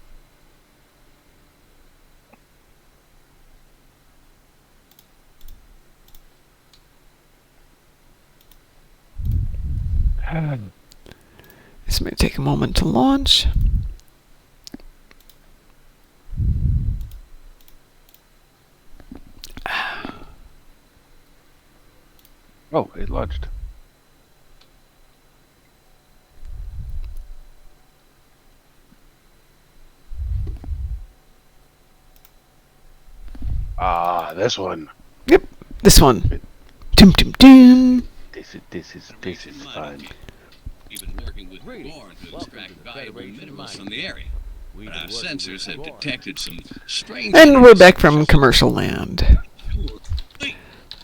This may take a moment to launch. Oh, it launched. Ah, this one. Yep, this one. Doom, doom, doom. This is fun. We've been working with Gorn to extract valuable minerals from the area. But our sensors have detected some strange... And we're back from commercial land. Let's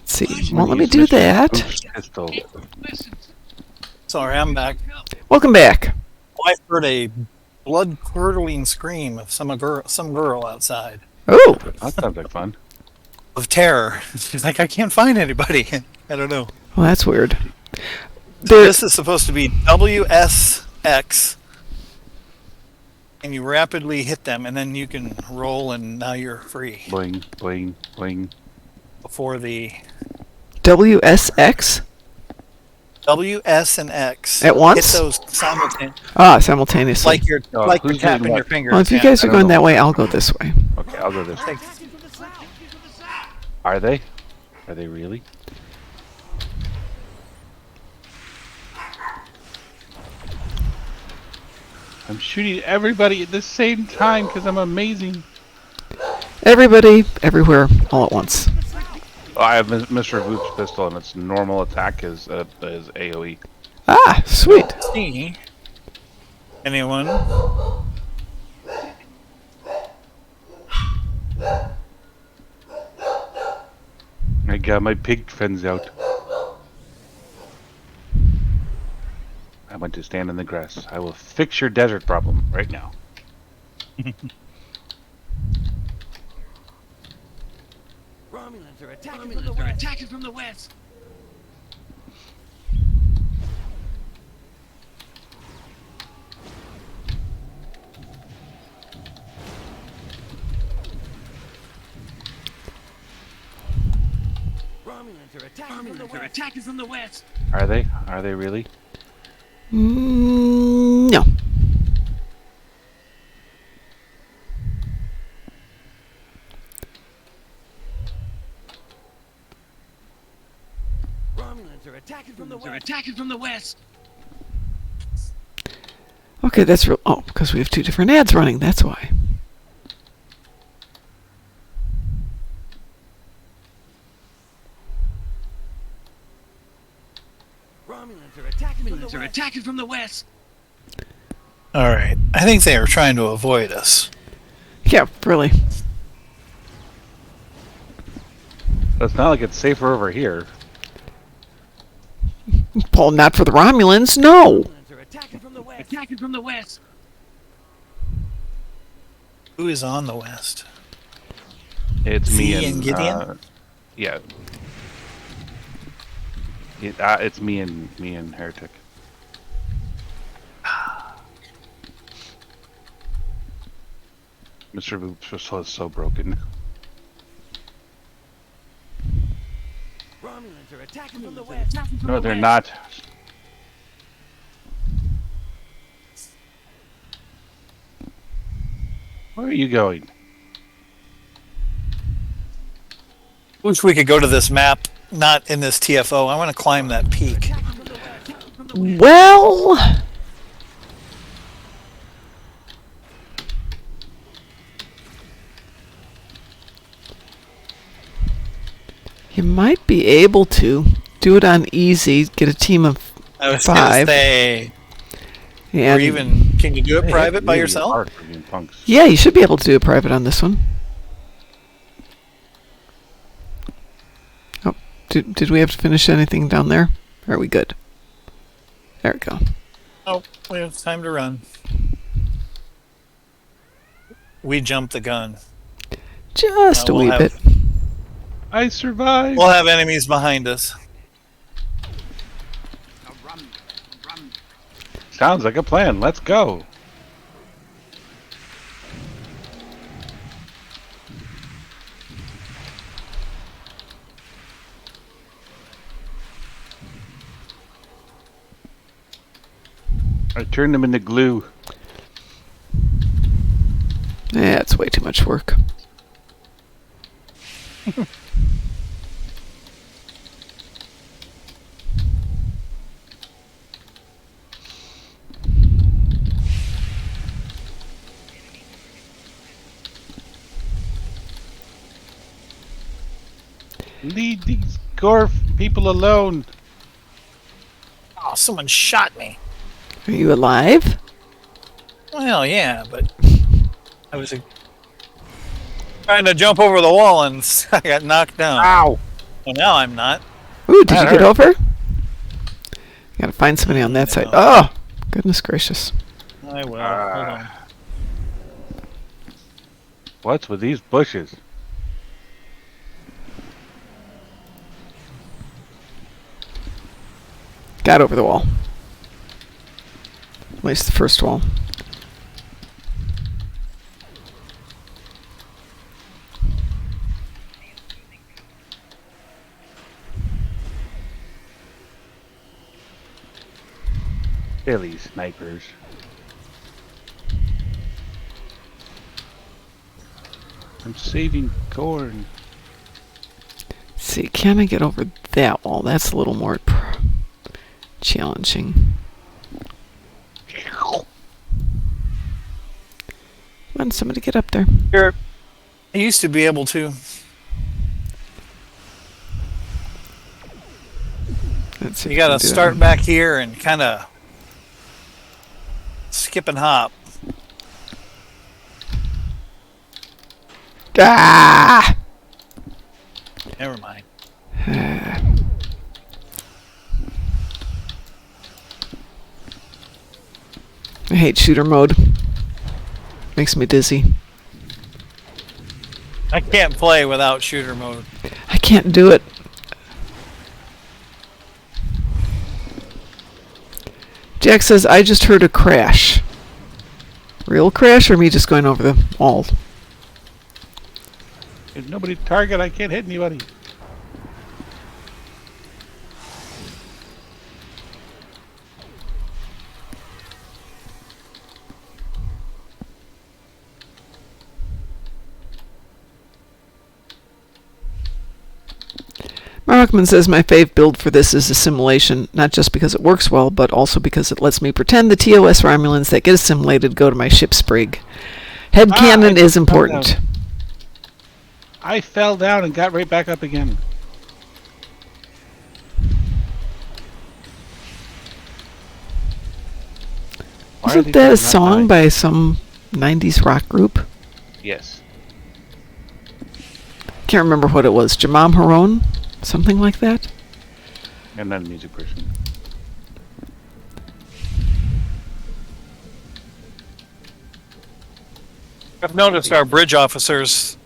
see. Won't let me do that. Pistol. Sorry, I'm back. Welcome back. I heard a blood-curdling scream of some girl outside Oh, That sounds like fun. of terror. She's like, I can't find anybody. I don't know. well, that's weird. So this is supposed to be WSX, and you rapidly hit them, and then you can roll, and now you're free. Bling, bling, bling. Before the WSX WS and X At once? hit those simultaneously, simultaneously. like you're who's tapping doing your what? fingers. Well, if you yeah. guys are I don't going know. that way, I'll go this way. Okay, I'll go this way. Are they? Are they really? I'm shooting everybody at the same time because I'm amazing. Everybody, everywhere, all at once. Oh, I have Mr. Voop's pistol, and its normal attack is AoE. Ah, sweet. See anyone? I got my pig friends out. I went to stand in the grass. I will fix your desert problem right now. Romulans are attacking from the west. Romulans are attacking from the west. Are they? Are they really? No. Romulans are attacking from the west. Okay, that's real. Oh, because we have two different ads running. That's why. Romulans are attacking from the west. All right. I think they are trying to avoid us. Yeah, really. It's not like it's safer over here. Paul, not for the Romulans. No. Romulans are attacking from the west. Attacking from the west. Who is on the west? It's me Z and Gideon? Yeah. It's me and Heretic. Mr. Voop's is so broken. Romulans are attacking from the west. No, they're not. Where are you going? Wish we could go to this map, not in this TFO. I want to climb that peak. Well, you might be able to do it on easy. Get a team of I was going to 5. say, or And even, can you do it private by Really yourself? hard for being punks. yeah, you should be able to do a private on this one. Oh, did we have to finish anything down there? Are we good? There we go. Oh, well, it's time to run. We jumped the gun. Just a we'll wee have- bit. I survived. We'll have enemies behind us. Sounds like a plan. Let's go. I turned them into glue. Yeah, it's way too much work. Leave these Gorf people alone. Oh, someone shot me. Are you alive? Well, yeah, but I was trying to jump over the wall and I got knocked down. Ow! Well, now I'm not. Ooh, did That you get hurt. over? Gotta find somebody on that side. No. Oh, goodness gracious. I will. Hold on. What's with these bushes? Got over the wall. At least the first wall. Silly snipers. I'm saving corn. See, can I get over that wall? That's a little more challenging. Come on, somebody get up there. Here, I used to be able to. Let's see if You we can got to do that start one. back here and kind of skip and hop. Ah! Never mind. I hate shooter mode. Makes me dizzy. I can't play without shooter mode. I can't do it. Jack says, I just heard a crash. Real crash or me just going over the wall? There's nobody to target. I can't hit anybody. Markman says my fave build for this is a simulation, not just because it works well, but also because it lets me pretend the TOS Romulans that get assimilated go to my ship's brig. Headcanon I is fell important. down. I fell down and got right back up again. Why are Isn't these that a guys not song dying? by some 90s rock group? Yes. Can't remember what it was. Jamam Haron? Something like that? I'm not a music person. I've noticed our bridge officers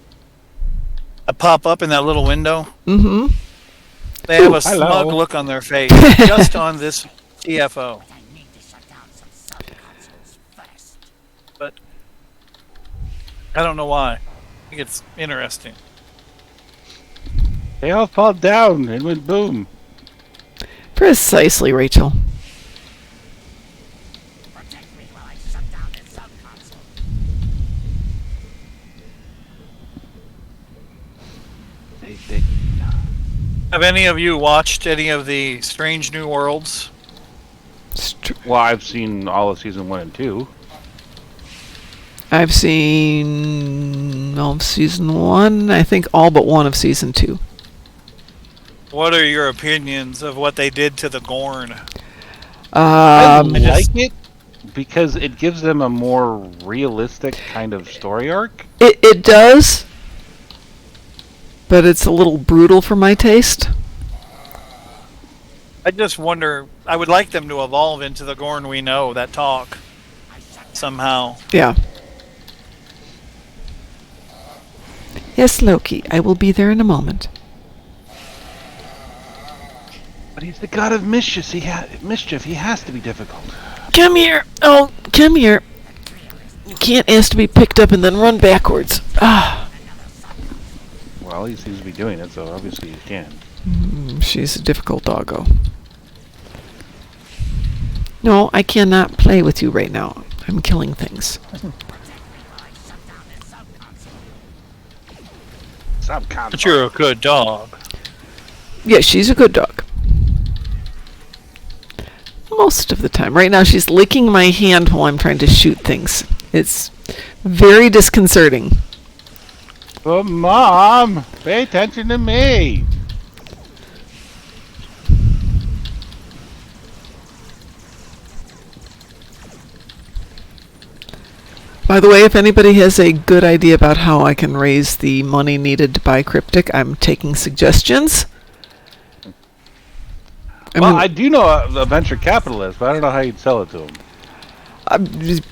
pop up in that little window. Mm-hmm. They have Ooh, a hello. smug look on their face just on this TFO. But I don't know why. I think it's interesting. They all fall down and went boom. Precisely, Rachel. Have any of you watched any of the Strange New Worlds? Well, I've seen all of season 1 and 2. I've seen all of season 1. I think all but one of season 2. What are your opinions of what they did to the Gorn? I Um, like it because it gives them a more realistic kind of story arc. it does, but it's a little brutal for my taste. I just wonder. I would like them to evolve into the Gorn we know that talk somehow. Yeah. Yes, Loki. I will be there in a moment. But he's the god of mischief. Mischief. He has to be difficult. Come here. Oh, come here. You can't ask to be picked up and then run backwards. Ah. Well, he seems to be doing it, so obviously he can. She's a difficult doggo. No, I cannot play with you right now. I'm killing things. But you're a good dog. Yeah, she's a good dog. Most of the time. Right now she's licking my hand while I'm trying to shoot things. It's very disconcerting. But Mom, pay attention to me. By the way, if anybody has a good idea about how I can raise the money needed to buy Cryptic, I'm taking suggestions. I do know a venture capitalist, but I don't know how you'd sell it to him. Just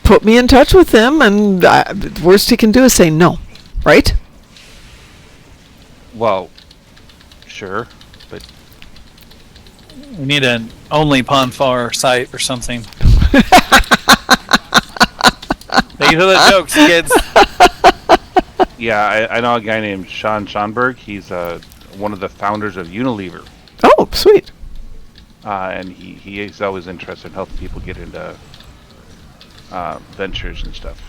put me in touch with him, and the worst he can do is say no. Right? Well, sure, but We need an only Ponfar site or something. These are the jokes, kids. yeah, I know a guy named Sean Schonberg. He's one of the founders of Unilever. Oh, sweet. And he's always interested in helping people get into ventures and stuff.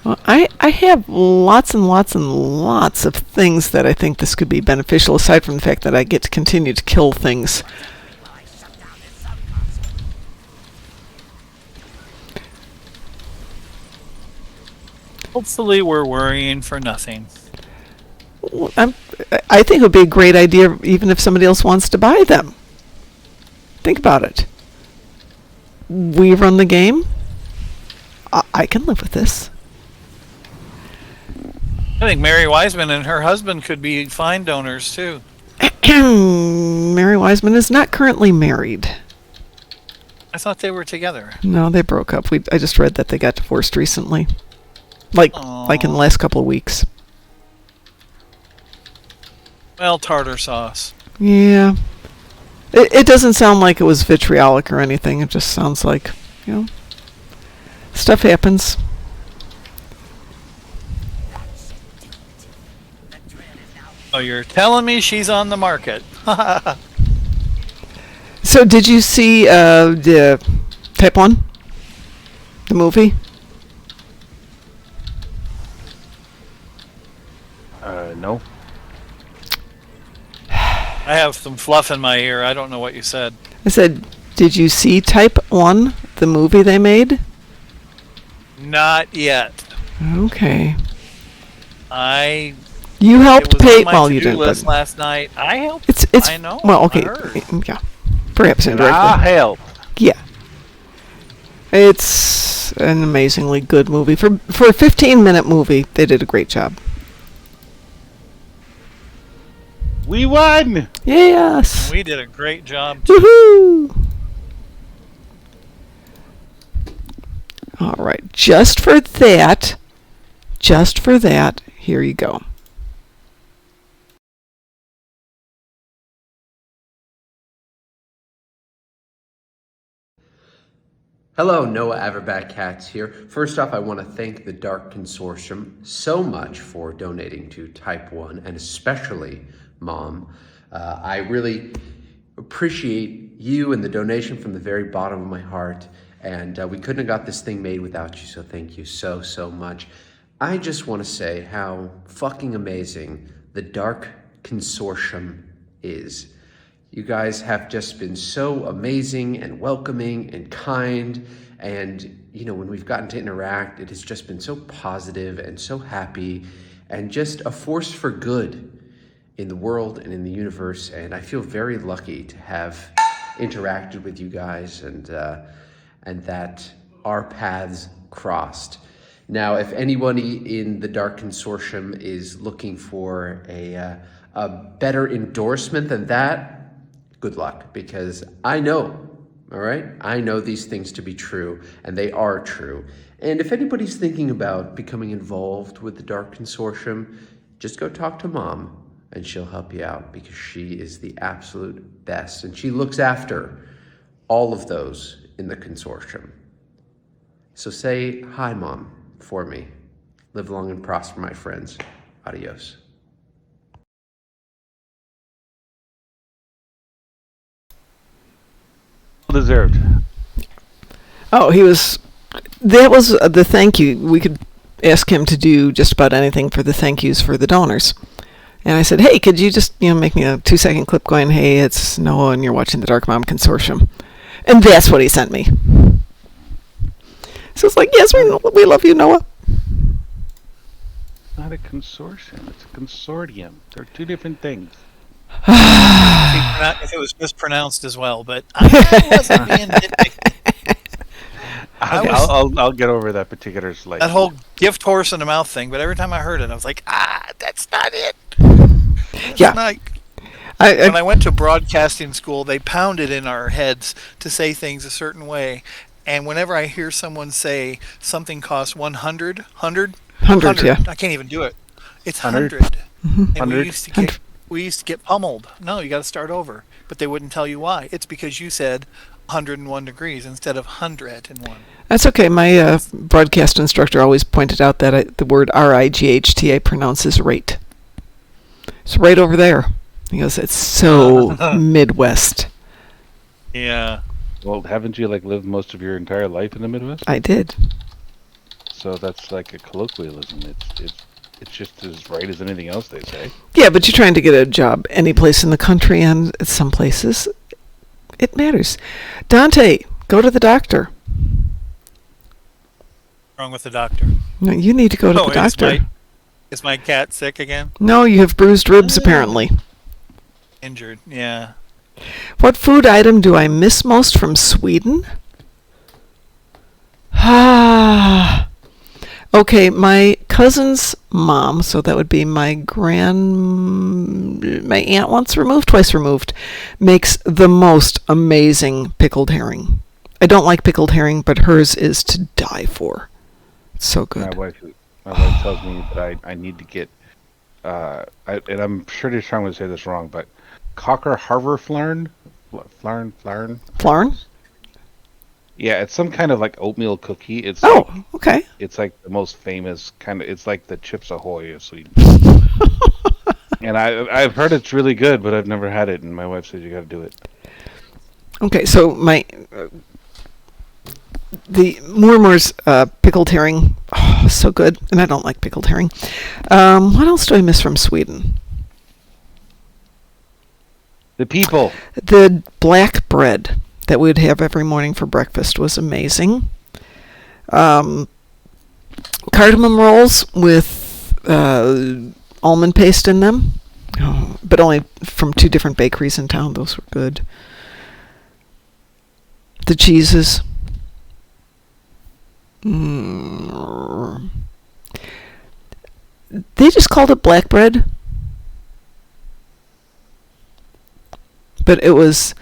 Well, I have lots and lots and lots of things that I think this could be beneficial, aside from the fact that I get to continue to kill things. Hopefully we're worrying for nothing. Well, I think it would be a great idea even if somebody else wants to buy them. Think about it. We run the game. I can live with this. I think Mary Wiseman and her husband could be fine donors too. Mary Wiseman is not currently married. I thought they were together. No, they broke up. I just read that they got divorced recently. Like in the last couple of weeks. Well, tartar sauce. Yeah. It doesn't sound like it was vitriolic or anything. It just sounds like, stuff happens. Oh, you're telling me she's on the market. So did you see the Type 1? The movie? No. I have some fluff in my ear. I don't know what you said. I said, did you see Type 1, the movie they made? Not yet. Okay. You It helped was pay. on my Well, you to-do didn't. list But last night. I helped. it's. I know. Well, okay. I heard. Yeah. Perhaps I indirectly. help. Yeah. It's an amazingly good movie. For a 15-minute movie, they did a great job. We won. Yes. We did a great job. Too. Woohoo! All right. Just for that, here you go. Hello, Noah Averback Cats here. First off, I want to thank the Dark Consortium so much for donating to Type 1, and especially Mom. I really appreciate you and the donation from the very bottom of my heart, and we couldn't have got this thing made without you, so thank you so, so much. I just want to say how fucking amazing the Dark Consortium is. You guys have just been so amazing and welcoming and kind. And, when we've gotten to interact, it has just been so positive and so happy and just a force for good in the world and in the universe. And I feel very lucky to have interacted with you guys and that our paths crossed. Now, if anybody in the Dark Consortium is looking for a better endorsement than that, good luck, because I know, all right? I know these things to be true, and they are true. And if anybody's thinking about becoming involved with the Dark Consortium, just go talk to Mom, and she'll help you out, because she is the absolute best, and she looks after all of those in the consortium. So say hi, Mom, for me. Live long and prosper, my friends. Adios. Deserved. Oh, he was. That was the thank you. We could ask him to do just about anything for the thank yous for the donors. And I said, hey, could you just make me a 2-second clip going, hey, it's Noah and you're watching the Darkmom Consortium. And that's what he sent me. So it's like, yes, we love you, Noah. Not a consortium. It's a consortium. They're two different things. If it was mispronounced as well, but I wasn't being nitpicky. I'll get over that particular slight. That whole gift horse in the mouth thing, but every time I heard it, I was like, that's not it. Yeah. When I went to broadcasting school, they pounded in our heads to say things a certain way. And whenever I hear someone say something costs 100, yeah. I can't even do it. It's 100. 100. And 100. we used to get pummeled. No, you got to start over. But they wouldn't tell you why. It's because you said 101 degrees instead of 101. That's okay. My broadcast instructor always pointed out that the word RIGHT I pronounce as rate. It's right over there. He goes, it's so Midwest. Yeah. Well, haven't you lived most of your entire life in the Midwest? I did. So that's like a colloquialism. It's just as right as anything else they say. Yeah, but you're trying to get a job any place in the country, and some places it matters. Dante, go to the doctor. Wrong with the doctor. No, you need to go to the doctor. Is my cat sick again? No, you have bruised ribs, apparently. Injured, yeah. What food item do I miss most from Sweden? Okay, my cousin's mom, so that would be my aunt once removed, twice removed, makes the most amazing pickled herring. I don't like pickled herring, but hers is to die for. It's so good. My wife tells me that I need to get, and I'm pretty sure I'm going to say this wrong, but Cocker Harverflarn? Flarn? Yeah, it's some kind of oatmeal cookie. It's okay. It's the most famous kind of. It's like the Chips Ahoy of Sweden. And I've heard it's really good, but I've never had it. And my wife says you got to do it. Okay, so the Moormoor's pickled herring, so good, and I don't like pickled herring. What else do I miss from Sweden? The people. The black bread that we would have every morning for breakfast was amazing. Cardamom rolls with almond paste in them, but only from 2 different bakeries in town. Those were good. The cheeses. They just called it black bread, but it was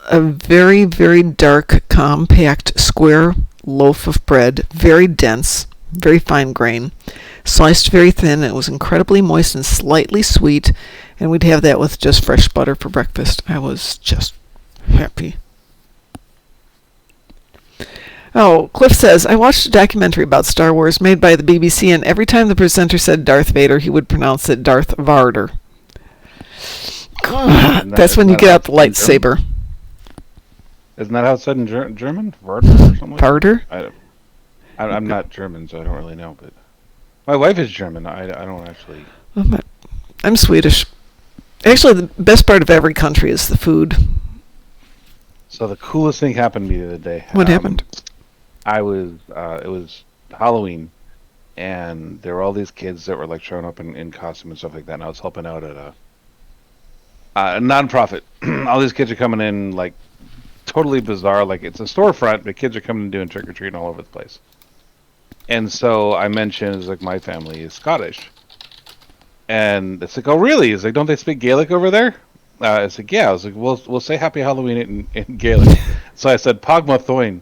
a very, very dark, compact, square loaf of bread, very dense, very fine grain, sliced very thin. It was incredibly moist and slightly sweet, and we'd have that with just fresh butter for breakfast. I was just happy. Oh, Cliff says, I watched a documentary about Star Wars made by the BBC, and every time the presenter said Darth Vader, he would pronounce it Darth Varder. That's when you get out the lightsaber. Isn't that how it's said in German? Varder or something? Varder? I'm not German, so I don't really know. But my wife is German. I don't actually. I'm Swedish. Actually, the best part of every country is the food. So the coolest thing happened to me the other day. What happened? It was Halloween, and there were all these kids that were showing up in costume and stuff like that. And I was helping out at a nonprofit. All these kids are coming in totally bizarre. It's a storefront, but kids are coming and doing trick or treating all over the place. And so I mentioned, it's my family is Scottish, and it's oh really? It's don't they speak Gaelic over there? It's yeah. I was we'll say Happy Halloween in Gaelic. So I said Pogma Thoin.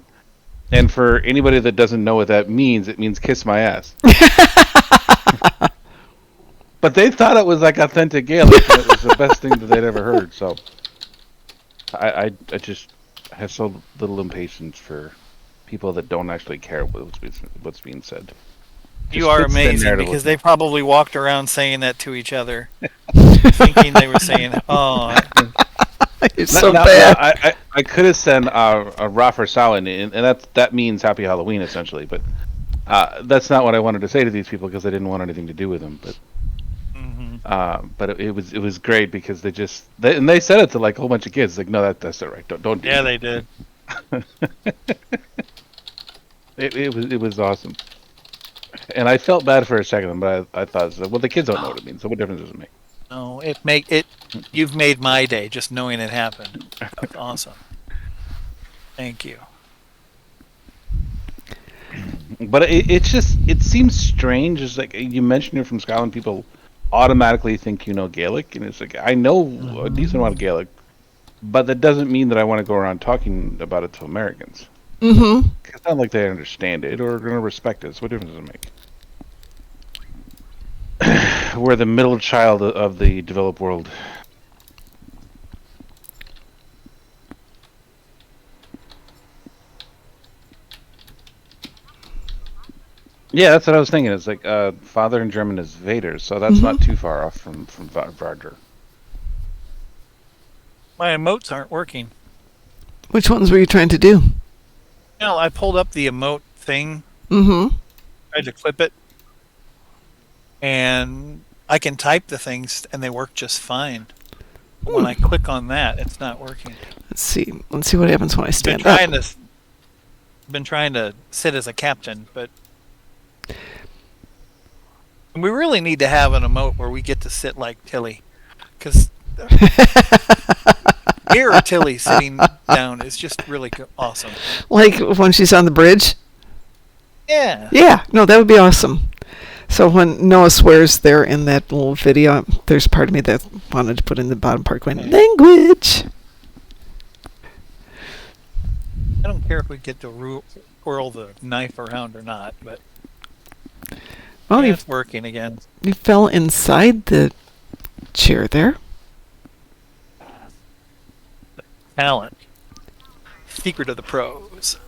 And for anybody that doesn't know what that means, it means kiss my ass. But they thought it was authentic Gaelic, and it was the best thing that they'd ever heard. So I just have so little impatience for people that don't actually care what's being said. You are amazing, because they probably walked around saying that to each other, thinking they were saying, oh. It's so bad. I could have sent a Rafer Samhain, and that means Happy Halloween essentially. But that's not what I wanted to say to these people because I didn't want anything to do with them. But it was great because they said it to like a whole bunch of kids. Like, no, that's not right. Don't do Yeah, that. they did. It was awesome. And I felt bad for a second, but I thought, well, the kids don't know what it means, so what difference does it make? No, you've made my day just knowing it happened. That's awesome. Thank you. But it seems strange. It's like you mentioned you're from Scotland, people automatically think you know Gaelic, and it's like I know a decent amount of Gaelic, but that doesn't mean that I want to go around talking about it to Americans. Mm-hmm. It's not like they understand it or are going to respect it. So what difference does it make? We're the middle child of the developed world. Yeah, that's what I was thinking. It's like father in German is Vader, so that's not too far off from Varder. My emotes aren't working. Which ones were you trying to do? Well, I pulled up the emote thing, Mm-hmm. tried to clip it, and I can type the things and they work just fine. But when I click on that, it's not working. Let's see. Let's see what happens when I stand up. Been trying to sit as a captain, but we really need to have an emote where we get to sit like Tilly, because here Tilly sitting down is just really awesome. Like when she's on the bridge? Yeah. Yeah. No, that would be awesome. So when Noah swears there in that little video, there's part of me that wanted to put in the bottom part going, language. I don't care if we get to whirl the knife around or not, but Well, it's working again. you fell inside the chair there. Talent. Secret of the pros.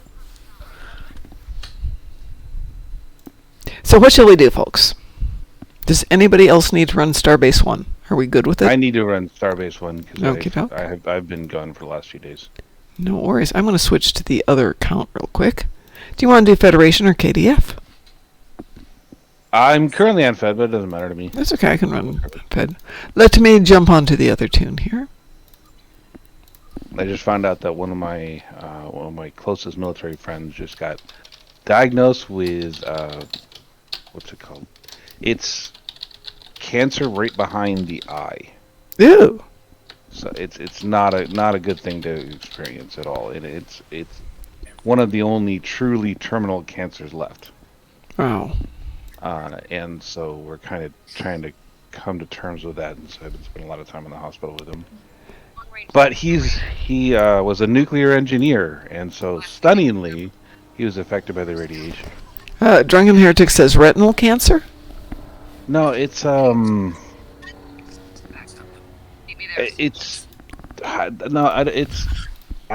So what shall we do, folks? Does anybody else need to run Starbase 1? Are we good with it? I need to run Starbase 1 because Okay, I've been gone for the last few days. No worries. I'm going to switch to the other account real quick. Do you want to do Federation or KDF? I'm currently on Fed, but it doesn't matter to me. That's okay. I can run Fed. Let me jump onto the other tune here. I just found out that one of my closest military friends just got diagnosed with what's it called? It's cancer right behind the eye. Ew. So it's not a good thing to experience at all. And it's one of the only truly terminal cancers left. Oh. And so we're kind of trying to come to terms with that. And so I've been spending a lot of time in the hospital with him. But he was a nuclear engineer, and so stunningly, he was affected by the radiation. Drunken Heretic says retinal cancer? No, it's I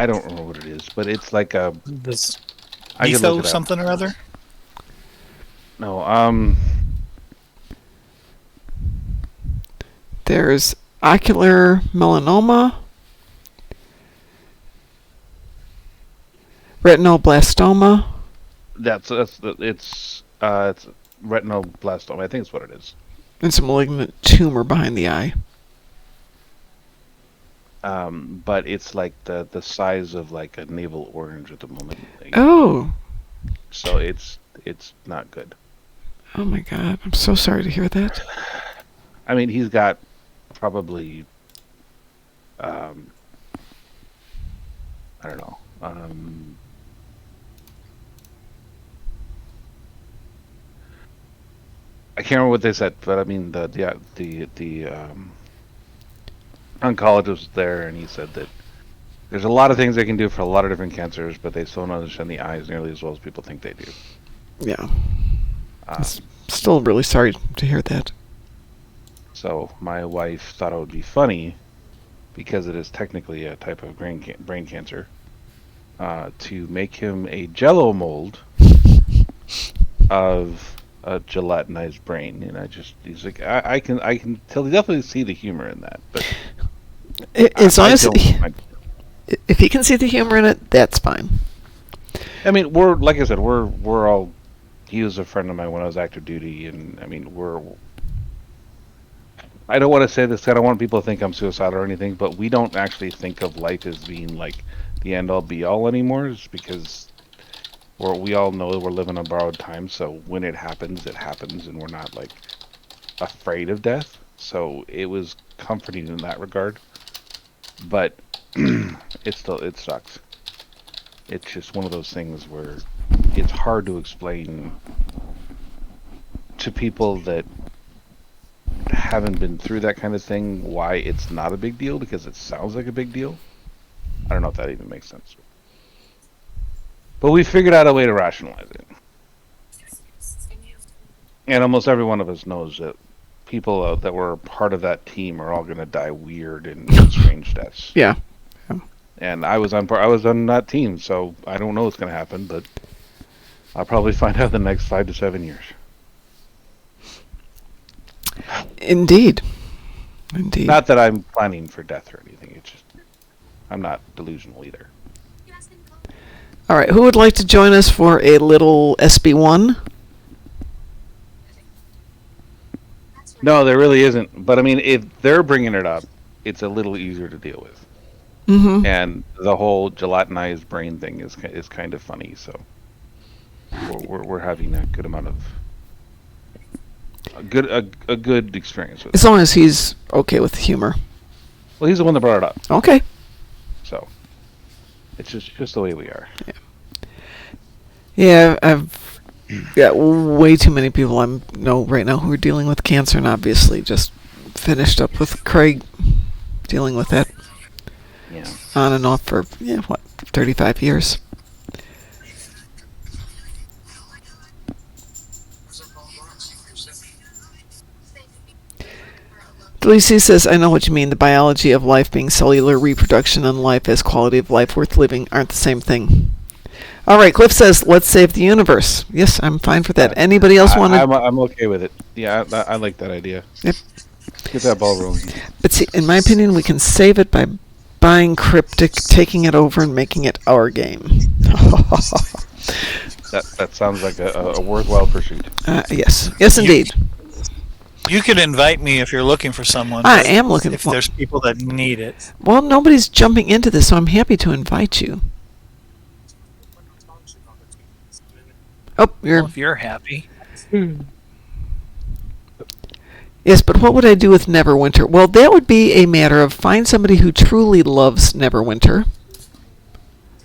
don't remember what it is, but it's like a This I can look it up. something or other. No, There's ocular melanoma, retinoblastoma. it's retinoblastoma. I think it's what it is. It's a malignant tumor behind the eye. But it's like the size of like a navel orange at the moment. Oh. So it's not good. Oh my God. I'm so sorry to hear that. I mean, he's got probably I don't know. I can't remember what they said, but I mean the oncologist was there, and he said that there's a lot of things they can do for a lot of different cancers, but they still don't understand the eyes nearly as well as people think they do. Yeah. Still really sorry to hear that. So my wife thought it would be funny, because it is technically a type of brain cancer, to make him a Jello mold of a gelatinized brain, and he's like, I can definitely see the humor in that, but As long I as don't mind. if he can see the humor in it, that's fine. I mean, we're like I said, we're all. He was a friend of mine when I was active duty, and I mean, we're. I don't want to say this. I don't want people to think I'm suicidal or anything, but we don't actually think of life as being like the end all be all anymore. It's because we all know that we're living on borrowed time. So when it happens, and we're not like afraid of death. So it was comforting in that regard. But it sucks. It's just one of those things where it's hard to explain to people that haven't been through that kind of thing why it's not a big deal, because it sounds like a big deal. I don't know if that even makes sense. But we figured out a way to rationalize it. And almost every one of us knows that people that were part of that team are all going to die weird and strange deaths. Yeah. And I was on that team, so I don't know what's going to happen, but I'll probably find out in the next 5 to 7 years. Indeed. Not that I'm planning for death or anything. It's just I'm not delusional either. All right. Who would like to join us for a little SB1? No, there really isn't. But I mean, if they're bringing it up, it's a little easier to deal with. Mm-hmm. And the whole gelatinized brain thing is kind of funny. So we're having a good amount of a good experience with it. As long as he's okay with the humor. Well, he's the one that brought it up. Okay. So it's just the way we are. Yeah, I've got way too many people I know right now who are dealing with cancer, and obviously just finished up with Craig dealing with that Yeah. on and off for 35 years. Delisi says, I know what you mean. The biology of life being cellular reproduction and life as quality of life worth living aren't the same thing. All right, Cliff says, let's save the universe. Yes, I'm fine for that. Anybody else want to? I'm okay with it. Yeah, I like that idea. Yep. Get that ball rolling. But see, in my opinion, we can save it by buying Cryptic, taking it over, and making it our game. That sounds like a worthwhile pursuit. Yes. Yes, indeed. You could invite me if you're looking for someone. I am looking if for. there's people that need it. Well, nobody's jumping into this, so I'm happy to invite you. Oh, Well, if you're happy. Yes, but what would I do with Neverwinter? Well, that would be a matter of find somebody who truly loves Neverwinter.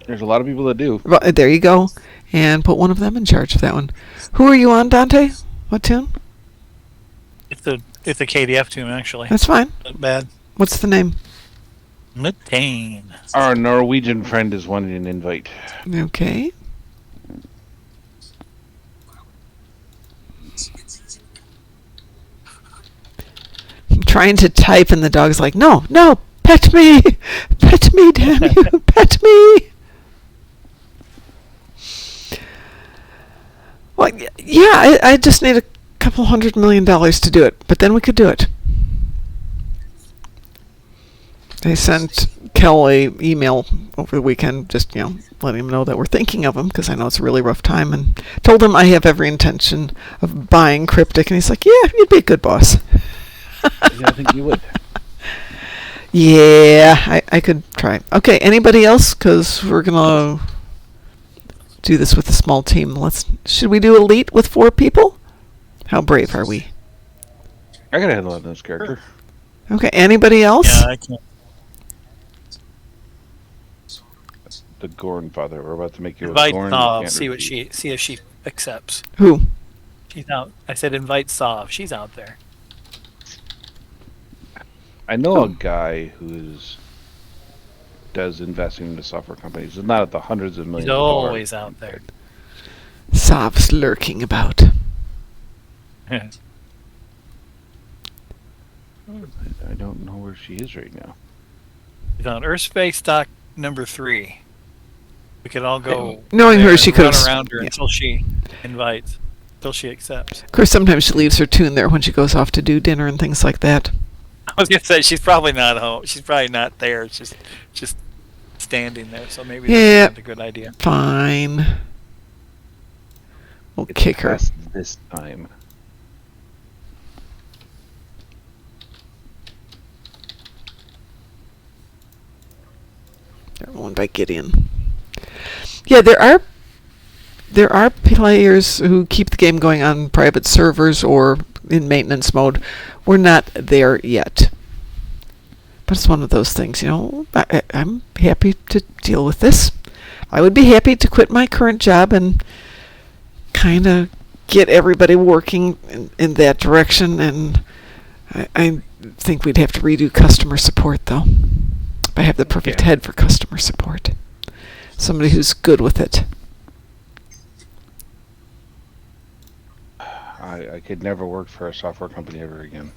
There's a lot of people that do. Well, there you go. And put one of them in charge of that one. Who are you on, Dante? What tune? It's the KDF tune, actually. That's fine. Not bad. What's the name? Mutane. Our Norwegian friend is wanting an invite. Okay. I'm trying to type and the dog's like, no, pet me, damn you, pet me. Well, yeah, I just need a couple $100 million to do it, but then we could do it. I sent Kel a email over the weekend, just letting him know that we're thinking of him because I know it's a really rough time, and told him I have every intention of buying Cryptic, and he's like, "Yeah, you'd be a good boss." Yeah, I think you would. Yeah, I could try. Okay, anybody else? Because we're gonna do this with a small team. Should we do Elite with 4 people? How brave are we? I gotta handle this character. Okay, anybody else? Yeah, I can't. The Gorn father. We're about to make you Invite a Gorn. Sav. See if she accepts. Who? She's out. I said invite Sav. She's out there. I know a guy who does investing into software companies. It's not at the hundreds of millions. He's always out there. Sav's lurking about. I don't know where she is right now. She's on Earthspace dock number 3. We could all go. Knowing her, there she and could run have. around her until she invites, until she accepts. Of course, sometimes she leaves her tune there when she goes off to do dinner and things like that. I was gonna say she's probably not home. She's probably not there. It's just standing there. So maybe Yeah. that's not a good idea. Fine. We'll kick her. Past this time. They're owned by Gideon. Yeah, there are players who keep the game going on private servers or in maintenance mode. We're not there yet. But it's one of those things, you know. I'm happy to deal with this. I would be happy to quit my current job and kind of get everybody working in that direction. And I think we'd have to redo customer support, though. I have the perfect Yeah. head for customer support. Somebody who's good with it. I could never work for a software company ever again.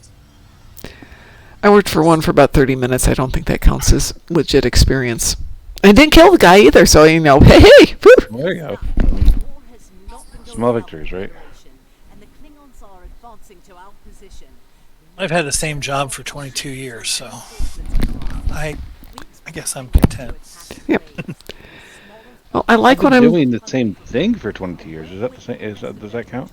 I worked for one for about 30 minutes. I don't think that counts as legit experience. I didn't kill the guy either, so you know, hey, woo! There you go. The war has not been Small going victories, well right? in the operation, and the Klingons are advancing to our position. I've had the same job for 22 years, so I guess I'm content. Yep. Well, I like I've what been I'm doing the same thing for 22 years. Is that the same? Does that count?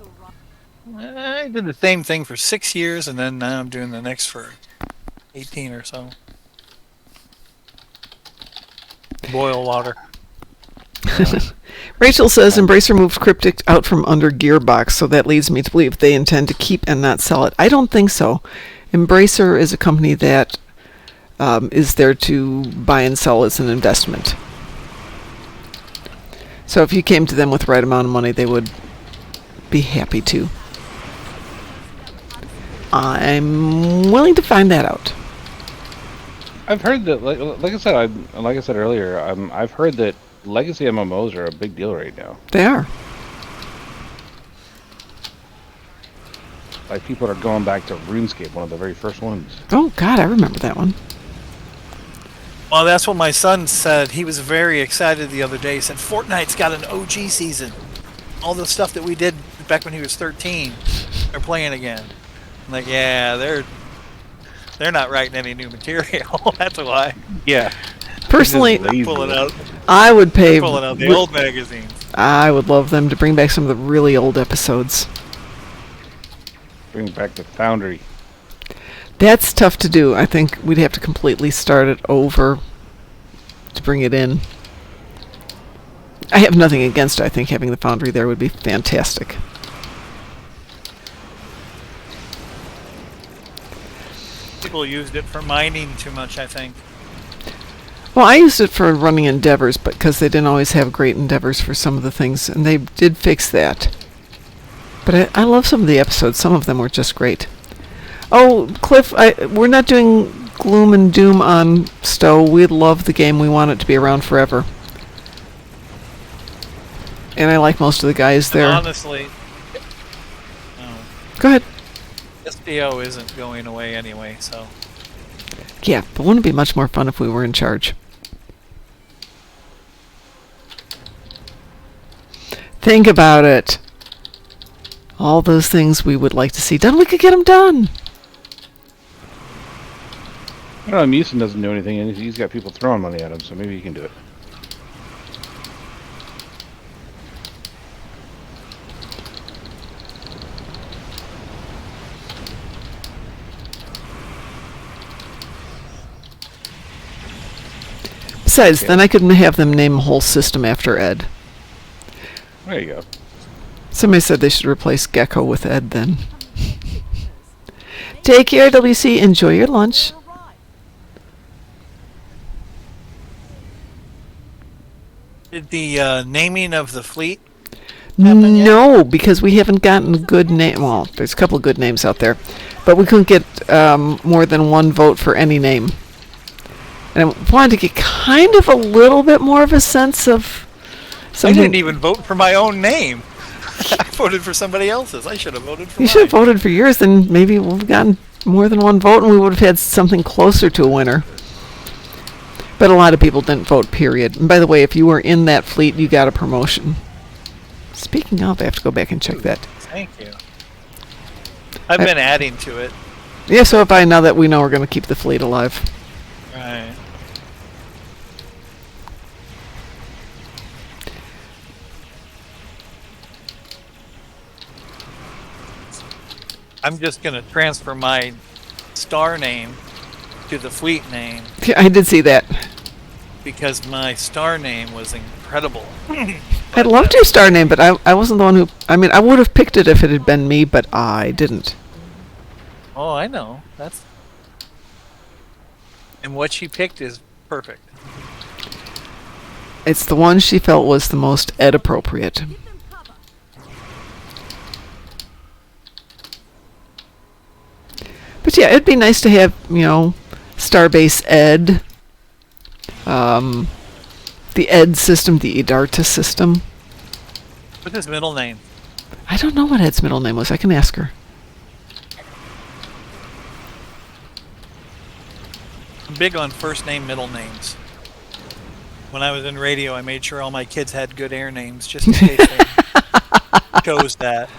I did the same thing for 6 years, and then now I'm doing the next for 18 or so. Boil water. Rachel says Embracer moved Cryptic out from under Gearbox, so that leads me to believe they intend to keep and not sell it. I don't think so. Embracer is a company that is there to buy and sell as an investment. So if you came to them with the right amount of money, they would be happy to. I'm willing to find that out. I've heard that, like I said earlier, I've heard that legacy MMOs are a big deal right now. They are. Like people are going back to RuneScape, one of the very first ones. Oh, God, I remember that one. Well, that's what my son said. He was very excited the other day. He said, Fortnite's got an OG season. All the stuff that we did back when he was 13, they're playing again. I'm like, yeah, they're not writing any new material. That's why. Yeah. Personally, Lazy. Pulling out, I would pay. pulling out the old magazines. I would love them to bring back some of the really old episodes. Bring back the Foundry. That's tough to do. I think we'd have to completely start it over to bring it in. I have nothing against it. I think having the Foundry there would be fantastic. People used it for mining too much, I think. Well, I used it for running endeavors, but because they didn't always have great endeavors for some of the things, and they did fix that. But I love some of the episodes. Some of them were just great. Oh, Cliff, we're not doing Gloom and Doom on Stowe. We love the game. We want it to be around forever. And I like most of the guys there. Honestly, Go ahead. SBO isn't going away anyway, so. Yeah, but wouldn't it be much more fun if we were in charge? Think about it. All those things we would like to see done, we could get them done. I don't know, Musin doesn't do anything, and he's got people throwing money at him, so maybe he can do it. Besides, Okay. then I could have them name a whole system after Ed. There you go. Somebody said they should replace Gecko with Ed then. Take care, WC. Enjoy your lunch. Did the naming of the fleet happen yet? No, because we haven't gotten a good name. Well, there's a couple of good names out there, but we couldn't get more than one vote for any name. And I wanted to get kind of a little bit more of a sense of I something. didn't even vote for my own name. I voted for somebody else's. I should have voted for You mine. should have voted for yours, then maybe we've gotten more than one vote, and we would have had something closer to a winner. But a lot of people didn't vote, period. And by the way, if you were in that fleet, you got a promotion. Speaking of, I have to go back and check that. Thank you. I've been adding to it. Yeah, so now that we know we're going to keep the fleet alive. Right. I'm just going to transfer my star name to the fleet name Yeah, I did see that. because my star name was incredible. I loved your star name, but I wasn't the one who... I mean, I would have picked it if it had been me, but I didn't. Oh, I know. That's... And what she picked is perfect. It's the one she felt was the most Ed appropriate. Give them cover. But yeah, it'd be nice to have, Starbase Ed, the Ed system, the Edarta system. What's his middle name? I don't know what Ed's middle name was. I can ask her. I'm big on first name, middle names. When I was in radio, I made sure all my kids had good air names, just in case they chose that.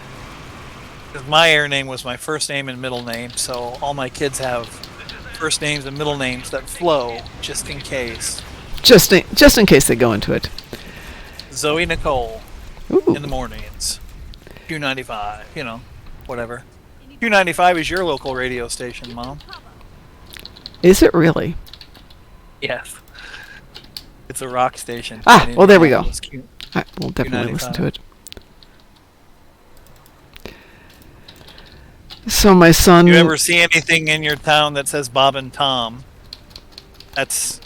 Because my air name was my first name and middle name, so all my kids have first names and middle names that flow, just in case. Just in case they go into it. Zoe Nicole Ooh. in the mornings. Q95, whatever. Q95 is your local radio station, Mom. Is it really? Yes. It's a rock station. Ah, well, there we go. It's cute. I will definitely listen to it. So my son... You ever see anything in your town that says Bob and Tom? That's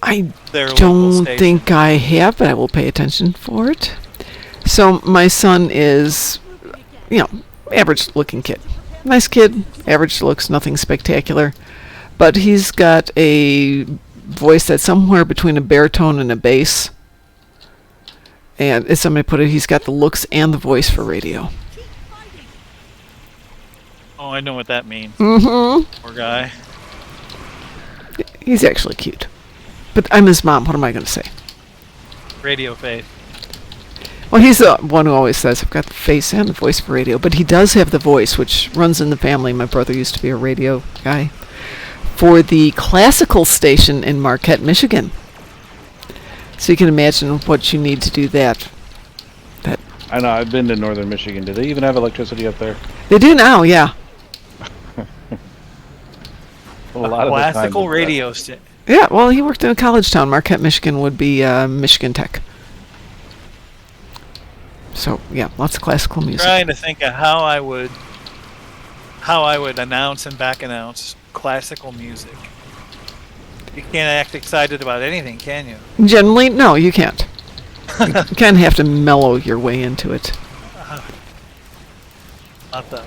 I their local don't station. think I have, but I will pay attention for it. So my son is, average looking kid. Nice kid, average looks, nothing spectacular. But he's got a voice that's somewhere between a baritone and a bass. And as somebody put it, he's got the looks and the voice for radio. Keep fighting. Oh, I know what that means. Mm-hmm. Poor guy. He's actually cute. But I'm his mom. What am I going to say? Radio face. Well, he's the one who always says, I've got the face and the voice for radio. But he does have the voice, which runs in the family. My brother used to be a radio guy for the classical station in Marquette, Michigan. So you can imagine what you need to do that. I know, I've been to northern Michigan. Do they even have electricity up there? They do now, yeah. A lot of the time Classical it's, radio station. Yeah, well, he worked in a college town. Marquette, Michigan would be Michigan Tech. So, yeah, lots of classical music. Trying to think of how I would announce and back announce classical music. You can't act excited about anything, can you? Generally, no, you can't. You kind of have to mellow your way into it. Not the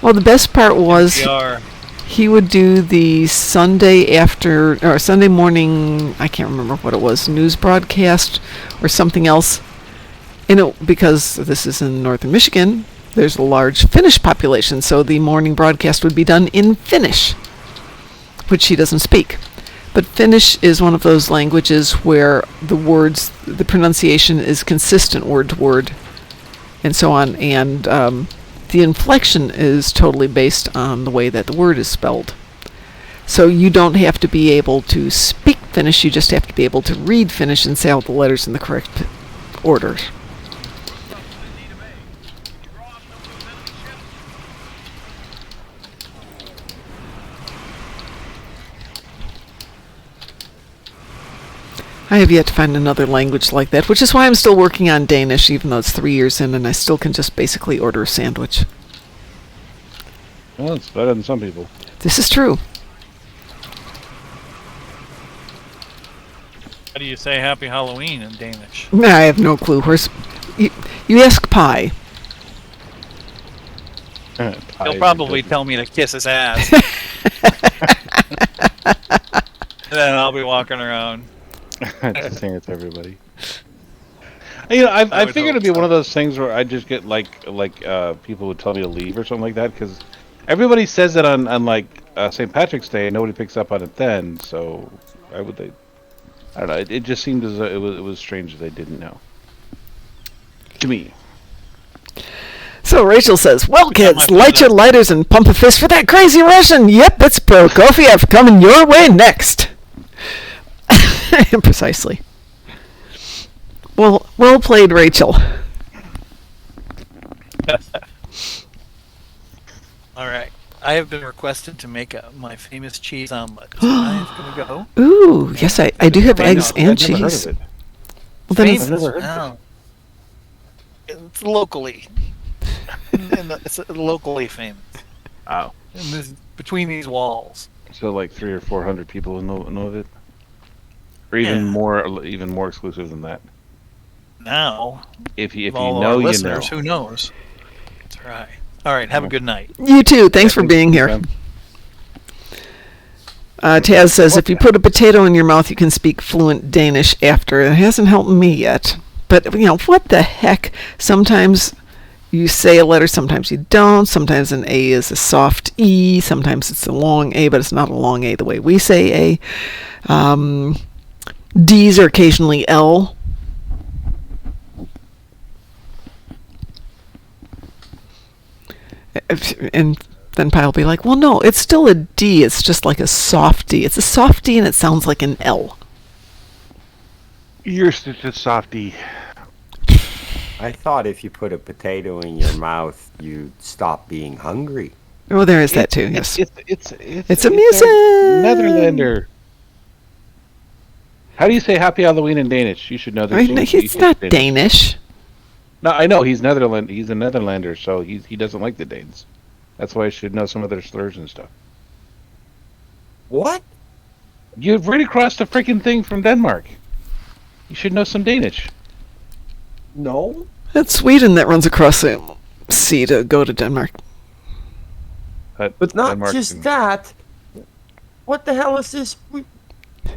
Well, the best part was NPR. he would do the Sunday morning, I can't remember what it was, news broadcast or something else. Because this is in northern Michigan, there's a large Finnish population, so the morning broadcast would be done in Finnish, which he doesn't speak. But Finnish is one of those languages where the pronunciation is consistent word to word, and so on, and the inflection is totally based on the way that the word is spelled. So you don't have to be able to speak Finnish, you just have to be able to read Finnish and say all the letters in the correct order. I have yet to find another language like that, which is why I'm still working on Danish, even though it's 3 years in, and I still can just basically order a sandwich. well, it's better than some people. This is true. How do you say Happy Halloween in Danish? I have no clue. You ask Pi. He'll probably tell me to kiss his ass. And then I'll be walking around. Just saying it to everybody. I would figured it'd hope be one so. of those things where I just get people would tell me to leave or something like that, because everybody says that on St. Patrick's Day and nobody picks up on it then. So why would they? I don't know. It just seemed as though it was strange that they didn't know. To me. So Rachel says, well, Become kids, my light your friend. lighters and pump a fist for that crazy Russian. Yep, it's Prokofiev coming your way next. Precisely. Well played, Rachel. All right. I have been requested to make my famous cheese omelet. So I'm going to go. Ooh, yes, I do have I eggs know. and I've never heard cheese. of it. Well, then Famous. it's, never heard of Oh. It's locally. It's locally famous. Oh, Between these walls. so like 300 or 400 people will know of it, or even Yeah. more exclusive than that. Now, If you of all know, our you know. listeners, who knows? That's right. All right. Have a good night. you too. Thanks for Thanks being here. Sam. Taz says, if you put a potato in your mouth, you can speak fluent Danish after. It hasn't helped me yet. But, what the heck? Sometimes you say a letter, sometimes you don't. Sometimes an A is a soft E. Sometimes it's a long A, but it's not a long A the way we say A. D's are occasionally L. And then Pi will be like, well, no, it's still a D. It's just like a soft D. It's a soft D and it sounds like an L. You're such a softie. I thought if you put a potato in your mouth, you'd stop being hungry. Oh, there is that too, yes. It's amusing. Netherlander. How do you say Happy Halloween in Danish? You should know this. He's not Danish. No, I know he's Netherland. He's a Netherlander, so he doesn't like the Danes. That's why I should know some of their slurs and stuff. What? You've right across the freaking thing from Denmark. You should know some Danish. No. That's Sweden that runs across the sea to go to Denmark. But not Denmark just and- that. What the hell is this?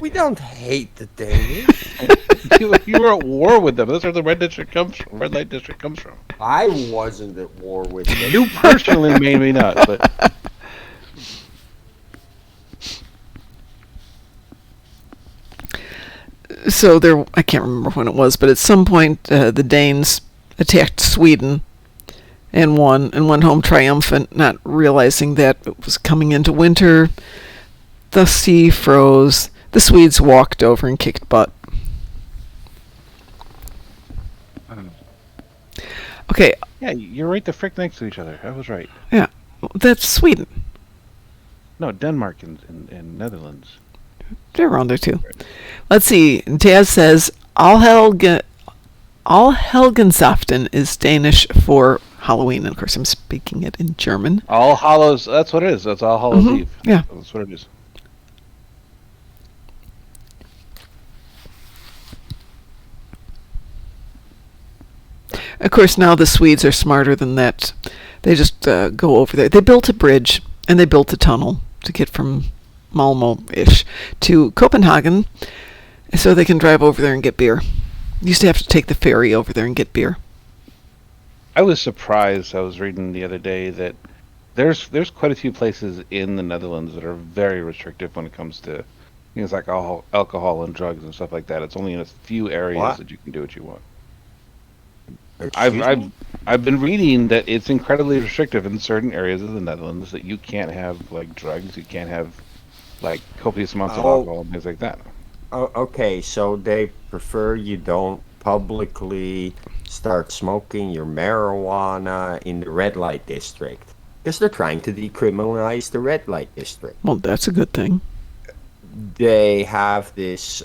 We don't hate the Danish. you were at war with them. That's where the red light district comes from. I wasn't at war with them. You personally, maybe not, but So there, I can't remember when it was, but at some point the Danes attacked Sweden and won and went home triumphant, not realizing that it was coming into winter. The sea froze. The Swedes walked over and kicked butt. Okay, yeah, you're right. The frick next to each other. I was right. yeah, that's Sweden. No, Denmark and Netherlands. They're around there too. Let's see. Taz says Allhelgensaften is Danish for Halloween. And of course, I'm speaking it in German. All Hallows. That's what it is. That's All Hallows Mhm, Eve. yeah. That's what it is. Of course, now the Swedes are smarter than that. They just go over there. They built a bridge and they built a tunnel to get from Malmo-ish to Copenhagen so they can drive over there and get beer. Used to have to take the ferry over there and get beer. I was surprised. I was reading the other day that there's quite a few places in the Netherlands that are very restrictive when it comes to things like alcohol and drugs and stuff like that. It's only in a few areas What? that you can do what you want. Excuse me? I've been reading that it's incredibly restrictive in certain areas of the Netherlands that you can't have like drugs, you can't have like copious amounts of Oh. alcohol and things like that. Oh, okay, so they prefer you don't publicly start smoking your marijuana in the red light district. Because they're trying to decriminalize the red light district. Well, that's a good thing. They have this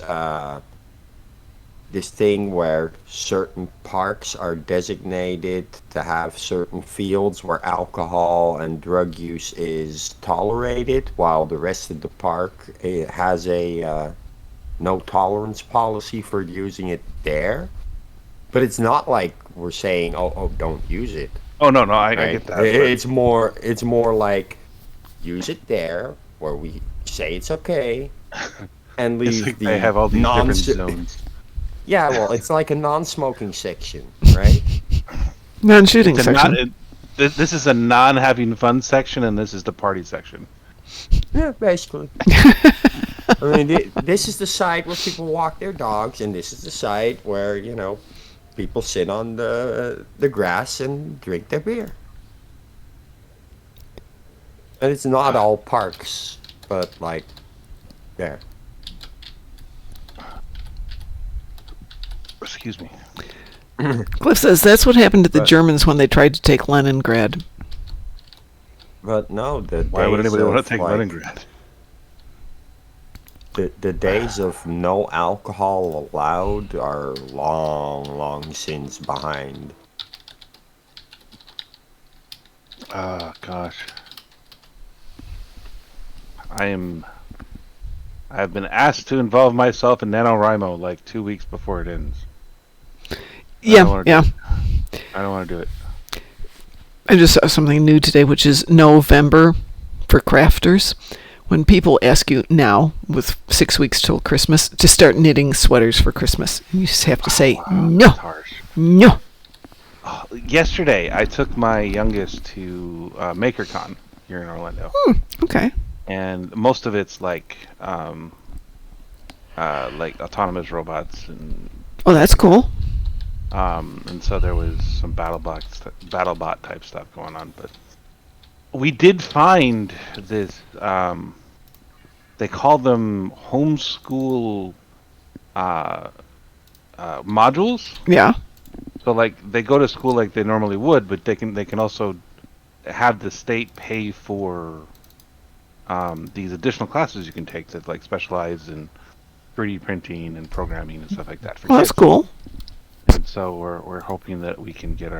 this thing where certain parks are designated to have certain fields where alcohol and drug use is tolerated, while the rest of the park has a no tolerance policy for using it there. But it's not like we're saying, oh, don't use it. Oh no, I Right? get that. It's more like use it there where we say it's okay, and It's leave like the they have all these different zones. Yeah, well, it's like a non-smoking section, right? Non-shooting It's a section. this is a non-having fun section, and this is the party section. Yeah, basically. I mean, this is the side where people walk their dogs, and this is the side where, people sit on the grass and drink their beer. And it's not all parks, but like there. Excuse me. Cliff says that's what happened to the But- Germans when they tried to take Leningrad. But no, Why would anybody want to take like, Leningrad? The days of no alcohol allowed are long since behind. Oh gosh. I've been asked to involve myself in NaNoWriMo like 2 weeks before it ends. Yeah, wanna do yeah. I don't want to do it. I just saw something new today, which is November for crafters. When people ask you now, with 6 weeks till Christmas, to start knitting sweaters for Christmas, you just have to say no, That's harsh. no. Yesterday, I took my youngest to MakerCon here in Orlando, Okay. and most of it's like autonomous robots, Oh, that's cool. and so there was some BattleBot type stuff going on. But we did find this. They call them homeschool modules. Yeah. So like they go to school like they normally would, but they can also have the state pay for these additional classes you can take that like specialize in 3D printing and programming and stuff like that. For Well, that's kids. cool. And so we're hoping that we can get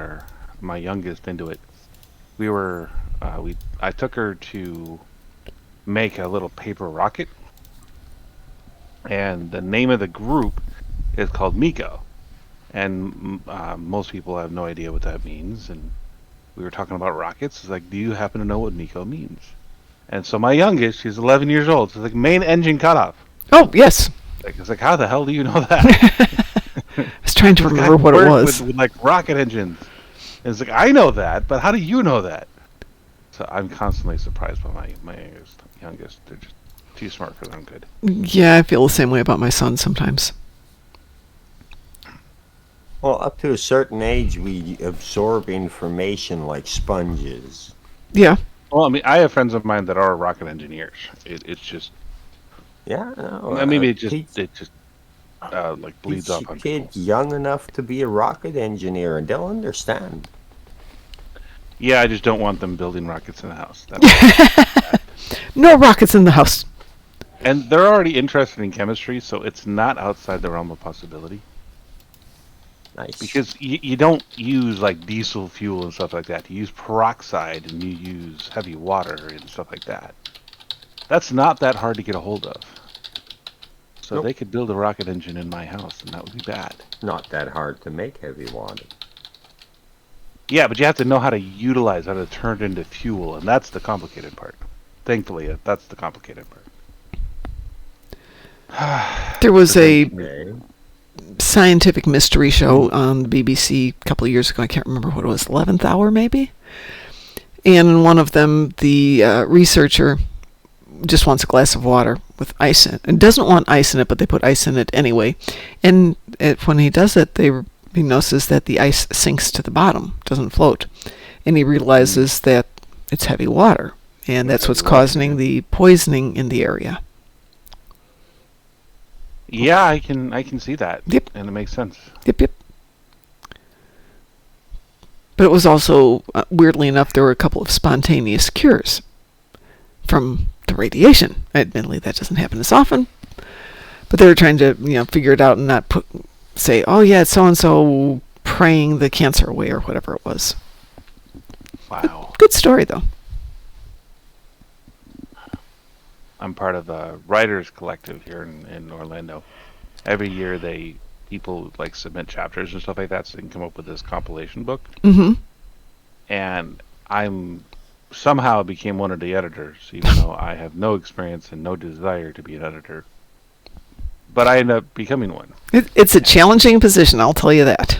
my youngest into it. I took her to make a little paper rocket, and the name of the group is called Miko. And most people have no idea what that means. And we were talking about rockets. It's like, do you happen to know what Miko means? And so my youngest, she's 11 years old. So it's like main engine cutoff. Oh, yes. It's like, how the hell do you know that? I was trying to remember I what it work was. with like rocket engines. And it's like, I know that, but how do you know that? So I'm constantly surprised by my youngest. They're just too smart for their own good. Yeah, I feel the same way about my son sometimes. Well, up to a certain age, we absorb information like sponges. Yeah. Well, I mean, I have friends of mine that are rocket engineers. It's just, Yeah, no, maybe teach like bleeds off your on kid people. young enough to be a rocket engineer, and they'll understand. Yeah, I just don't want them building rockets in the house. That's No rockets in the house. and they're already interested in chemistry, so it's not outside the realm of possibility. Nice. Because you don't use like diesel fuel and stuff like that. You use peroxide and you use heavy water and stuff like that. That's not that hard to get a hold of. So Nope. they could build a rocket engine in my house, and that would be bad. Not that hard to make heavy water. Yeah, but you have to know how to utilize, how to turn it into fuel, and that's the complicated part. Thankfully, that's the complicated part. There was a Okay. scientific mystery show on the BBC a couple of years ago. I can't remember what it was, 11th Hour maybe? And in one of them, the researcher just wants a glass of water with ice in it. And doesn't want ice in it, but they put ice in it anyway. And when he does it, he notices that the ice sinks to the bottom, doesn't float. And he realizes that it's heavy water. And that's what's causing the poisoning in the area. Yeah, I can see that. Yep. And it makes sense. Yep. But it was also, weirdly enough, there were a couple of spontaneous cures from the radiation. Admittedly, that doesn't happen as often. But they were trying to, figure it out and not say, oh yeah, it's so-and-so praying the cancer away or whatever it was. Wow. Good story, though. I'm part of a writers collective here in Orlando. Every year people like submit chapters and stuff like that so they can come up with this compilation book. Mm-hmm. And I'm somehow became one of the editors, even though I have no experience and no desire to be an editor. But I end up becoming one. It's a challenging position, I'll tell you that.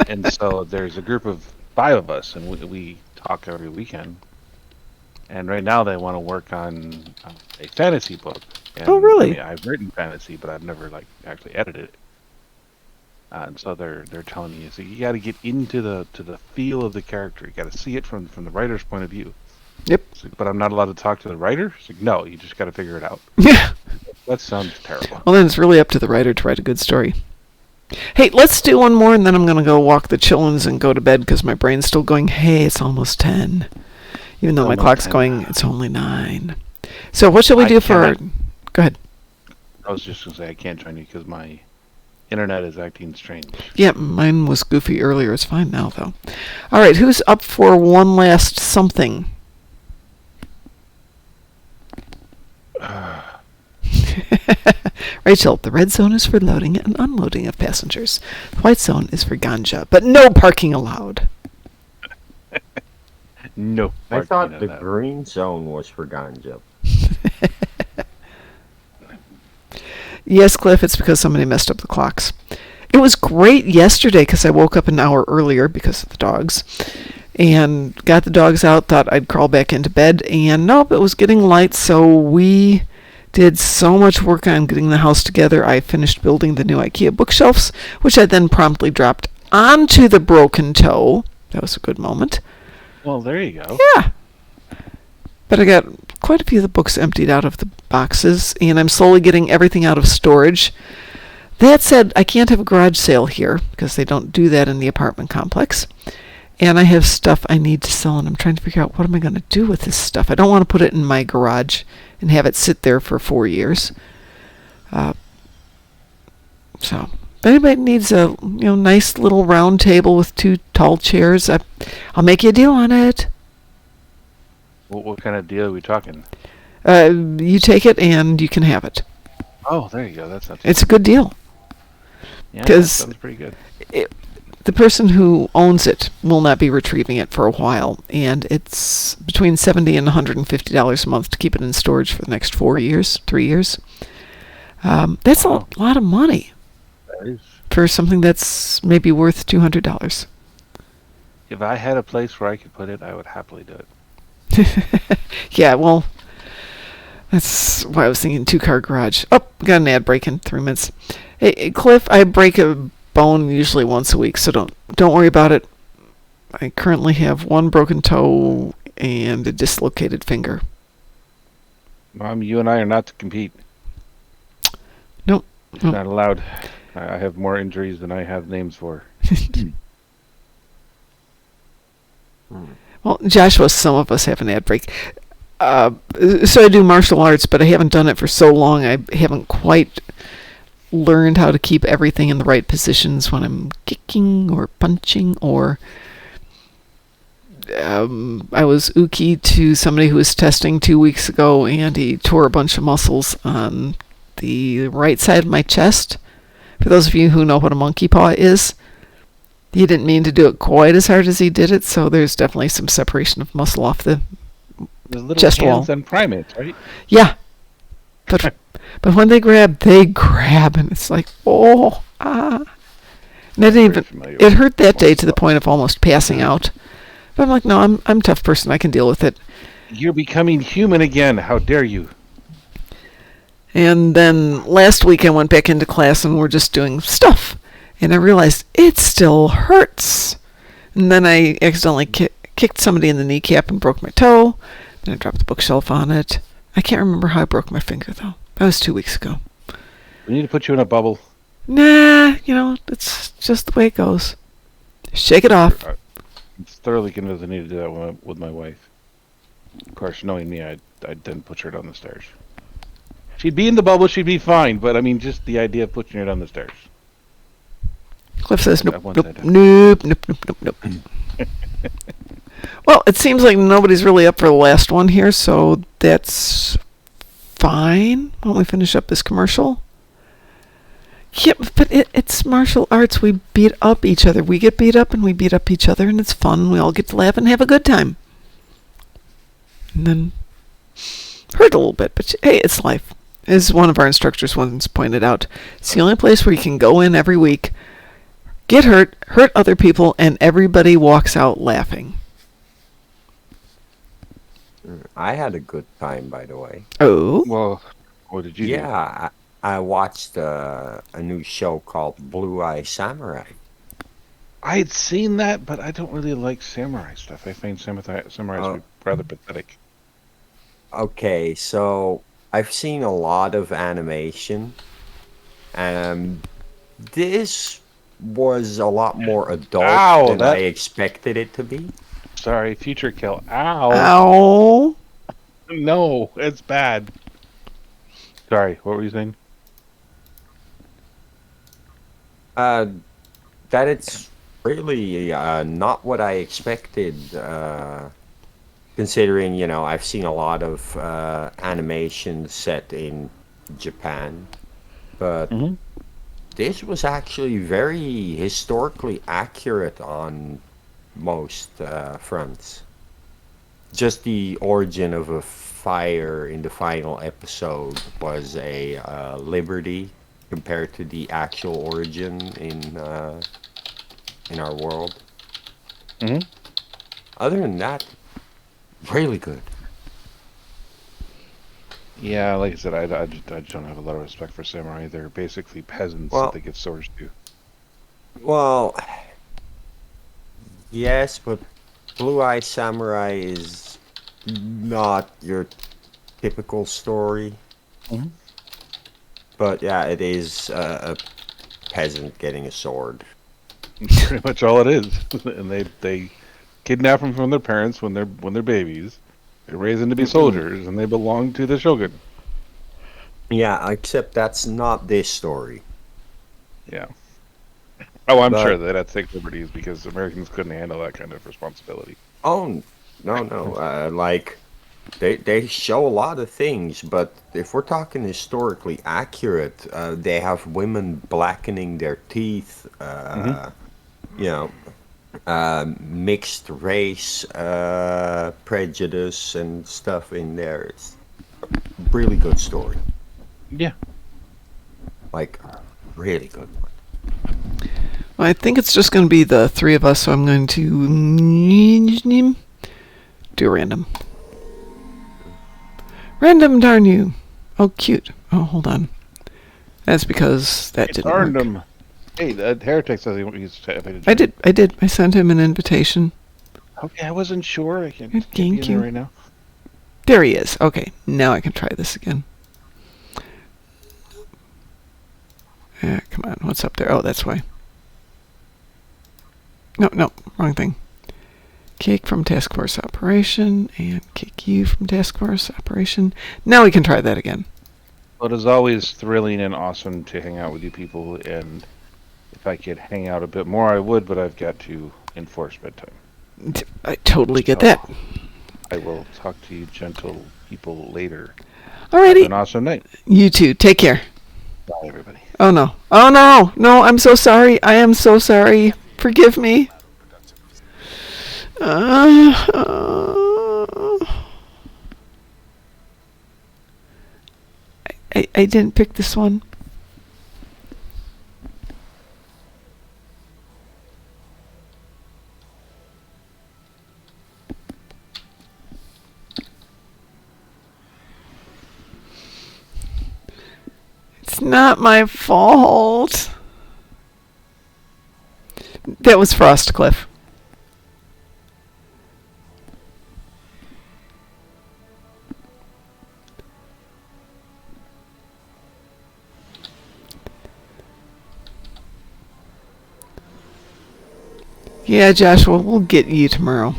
And so there's a group of 5 of us, and we talk every weekend. And right now they want to work on a fantasy book. And, Oh, really? I mean, I've written fantasy, but I've never actually edited it. And so they're telling me, so you got to get into the feel of the character. You got to see it from the writer's point of view. Yep. It's like, but I'm not allowed to talk to the writer. It's like, no, you just got to figure it out. Yeah. That sounds terrible. Well, then it's really up to the writer to write a good story. Hey, let's do one more, and then I'm going to go walk the chillins and go to bed because my brain's still going, hey, it's almost 10. Even though my Almost clock's 10. going, it's only 9. So what shall we do for... Go ahead. I was just going to say I can't join you because my internet is acting strange. Yeah, mine was goofy earlier. It's fine now, though. All right, who's up for one last something? Rachel, the red zone is for loading and unloading of passengers. The white zone is for ganja, but no parking allowed. No. I thought on the that. green zone was for ganja. Yes, Cliff, it's because somebody messed up the clocks. It was great yesterday because I woke up an hour earlier because of the dogs and got the dogs out, thought I'd crawl back into bed, and nope, it was getting light, so we did so much work on getting the house together. I finished building the new IKEA bookshelves, which I then promptly dropped onto the broken toe. That was a good moment. Well, there you go. Yeah. But I got quite a few of the books emptied out of the boxes, and I'm slowly getting everything out of storage. That said, I can't have a garage sale here because they don't do that in the apartment complex. And I have stuff I need to sell, and I'm trying to figure out what am I going to do with this stuff. I don't want to put it in my garage and have it sit there for 4 years. So, if anybody needs a nice little round table with 2 tall chairs, I'll make you a deal on it. What kind of deal are we talking? You take it and you can have it. Oh, there you go. That's not. It's a good deal. Yeah, that 'cause sounds pretty good. The person who owns it will not be retrieving it for a while, and it's between $70 and $150 a month to keep it in storage for the next 3 years. That's a lot of money That is. for something that's maybe worth $200. If I had a place where I could put it, I would happily do it. Yeah, well, that's why I was thinking 2-car garage. Oh, got an ad break in 3 minutes. Hey, Cliff, I break a bone usually once a week, so don't worry about it. I currently have 1 broken toe and a dislocated finger. Mom, you and I are not to compete. Nope. It's not allowed. I have more injuries than I have names for. Well, Joshua, some of us have an ad break. So I do martial arts, but I haven't done it for so long. I haven't quite learned how to keep everything in the right positions when I'm kicking or punching or... I was uki to somebody who was testing 2 weeks ago, and he tore a bunch of muscles on the right side of my chest. For those of you who know what a monkey paw is, he didn't mean to do it quite as hard as he did it, so there's definitely some separation of muscle off the The chest little wall. hands and primates, right? Yeah. But when they grab, and it's like, oh, ah. And it didn't even, it hurt that day to the point of almost passing out. But I'm like, no, I'm a tough person. I can deal with it. You're becoming human again. How dare you? And then last week I went back into class and we're just doing stuff. And I realized it still hurts. And then I accidentally kicked somebody in the kneecap and broke my toe. Then I dropped the bookshelf on it. I can't remember how I broke my finger, though. That was 2 weeks ago. We need to put you in a bubble. Nah, it's just the way it goes. Shake it off. It's thoroughly convinced I need to do that with my wife. Of course, knowing me, I'd then push her down the stairs. She'd be in the bubble, she'd be fine, but I mean, just the idea of pushing her down the stairs. Cliff says, nope, Once nope, I do. nope, nope, nope, nope, nope. Well, it seems like nobody's really up for the last one here, so that's fine. Why don't we finish up this commercial? Yeah, but it's martial arts. We beat up each other. We get beat up and we beat up each other, and it's fun. We all get to laugh and have a good time. And then hurt a little bit, but hey, it's life. As one of our instructors once pointed out, it's the only place where you can go in every week, get hurt other people, and everybody walks out laughing. I had a good time, by the way. Oh? Well, what did you do? Yeah, I watched a new show called Blue Eye Samurai. I had seen that, but I don't really like samurai stuff. I find samurais to Uh, be rather pathetic. okay, so I've seen a lot of animation, and this was a lot more adult Ow! than I That. expected it to be. Sorry, future kill. Ow! Ow. No, it's bad. Sorry, what were you saying? Uh, that it's really not what I expected, considering, I've seen a lot of animation set in Japan, but Mm-hmm. this was actually very historically accurate on most fronts. Just the origin of a fire in the final episode was a liberty compared to the actual origin in our world. Mm-hmm. Other than that, really good. Yeah, like I said, I just don't have a lot of respect for samurai. They're basically peasants that Well, they give swords to. well, yes, but Blue Eye Samurai is not your typical story. Mhm. But yeah, it is a peasant getting a sword. Pretty much all it is. And they kidnap them from their parents when they're babies. They raise them to be Mm-mm. soldiers, and they belong to the shogun. Yeah, except that's not this story. Yeah. Oh, I'm sure But that I'd take liberties because Americans couldn't handle that kind of responsibility. oh no, no, like they show a lot of things, but if we're talking historically accurate, they have women blackening their teeth. Hmm. You know, mixed race prejudice and stuff in there. It's a really good story. Yeah. Like, really good one. Well, I think it's just going to be the three of us, so I'm going to do a random. Random, darn you. Oh, cute. Oh, hold on. That's because that It's didn't work. Arndom. Hey, the heretic says he's happy to join. I did. I sent him an invitation. Okay, I wasn't sure. I can't Thank be in there you. right now. There he is. Okay, now I can try this again. Come on. What's up there? Oh, that's why. No, wrong thing. Kick from task force operation and kick you from task force operation. Now we can try that again. Well, it is always thrilling and awesome to hang out with you people, and if I could hang out a bit more, I would, but I've got to enforce bedtime. I totally get So, that. I will talk to you gentle people later. Have Alrighty. an awesome night. You too. Take care. Bye, everybody. Oh no. Oh no. No, I'm so sorry. I am so sorry. Forgive me. I didn't pick this one. It's not my fault. That was Frostcliff. Yeah, Joshua, we'll get you tomorrow.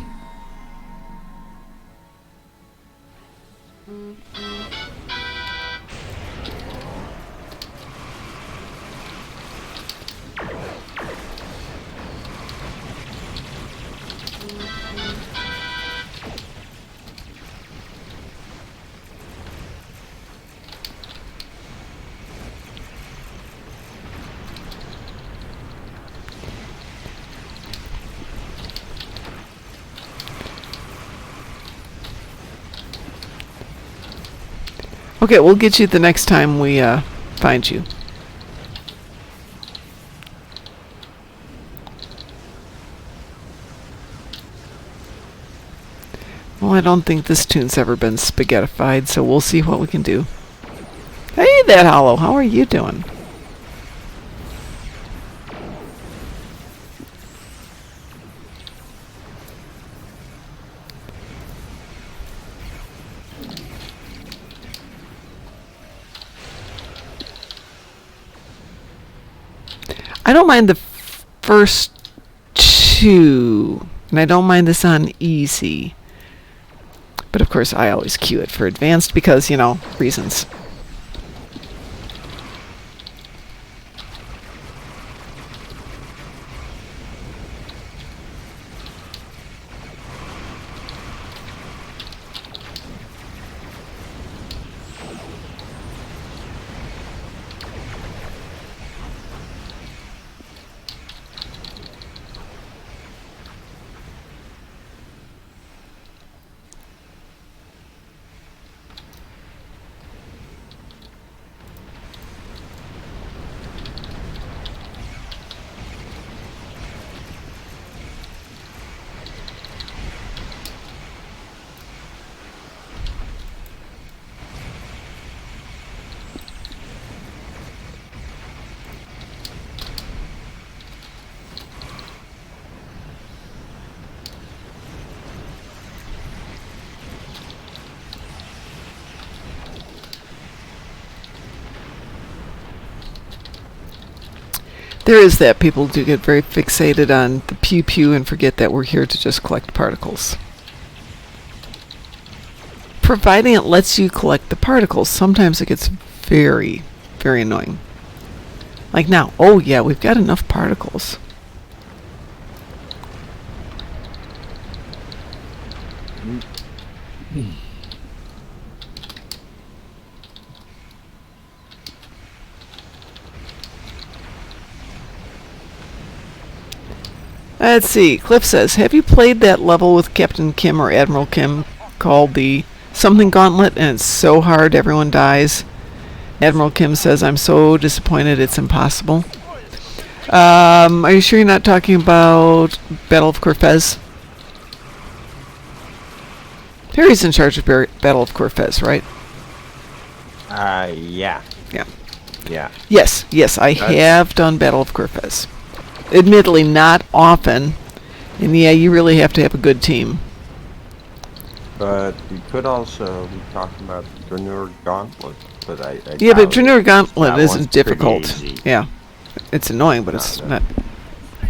Okay, we'll get you the next time we find you. Well, I don't think this tune's ever been spaghettified, so we'll see what we can do. Hey, that Hollow. How are you doing? I don't mind the first two, and I don't mind this on easy. But of course, I always queue it for advanced because, reasons. There is that. People do get very fixated on the pew pew and forget that we're here to just collect particles. Providing it lets you collect the particles, sometimes it gets very, very annoying. Like now, oh yeah, we've got enough particles. Let's see. Cliff says, have you played that level with Captain Kim or Admiral Kim called the something gauntlet, and it's so hard everyone dies? Admiral Kim says, I'm so disappointed it's impossible. Are you sure you're not talking about Battle of Corfez? Harry's in charge of Battle of Corfez, right? Yeah. Yeah. Yeah. Yes, I have done Battle of Corfez. Admittedly, not often. And yeah, you really have to have a good team. But we could also be talking about Drenur Gauntlet. But I Yeah, but doubt Drenur it. Gauntlet That isn't one's pretty difficult. easy. Yeah. It's annoying, but it's not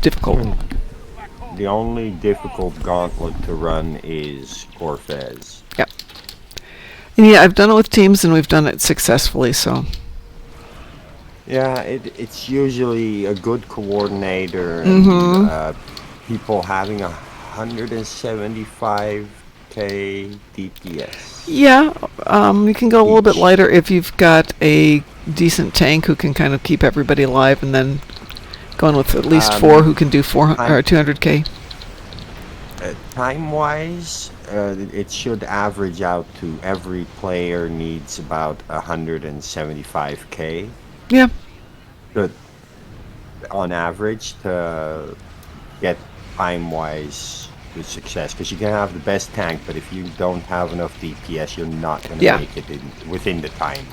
difficult. The only difficult gauntlet to run is Corfez. Yeah. And yeah, I've done it with teams, and we've done it successfully, so... Yeah, it's usually a good coordinator and people having 175k DPS. Yeah, you can go a little bit lighter if you've got a decent tank who can kind of keep everybody alive, and then going with at least 4 who can do 200k. Time-wise, it should average out to every player needs about 175k. Yeah. Good. On average, to get time-wise good success, because you can have the best tank, but if you don't have enough DPS, you're not going to make it within the time.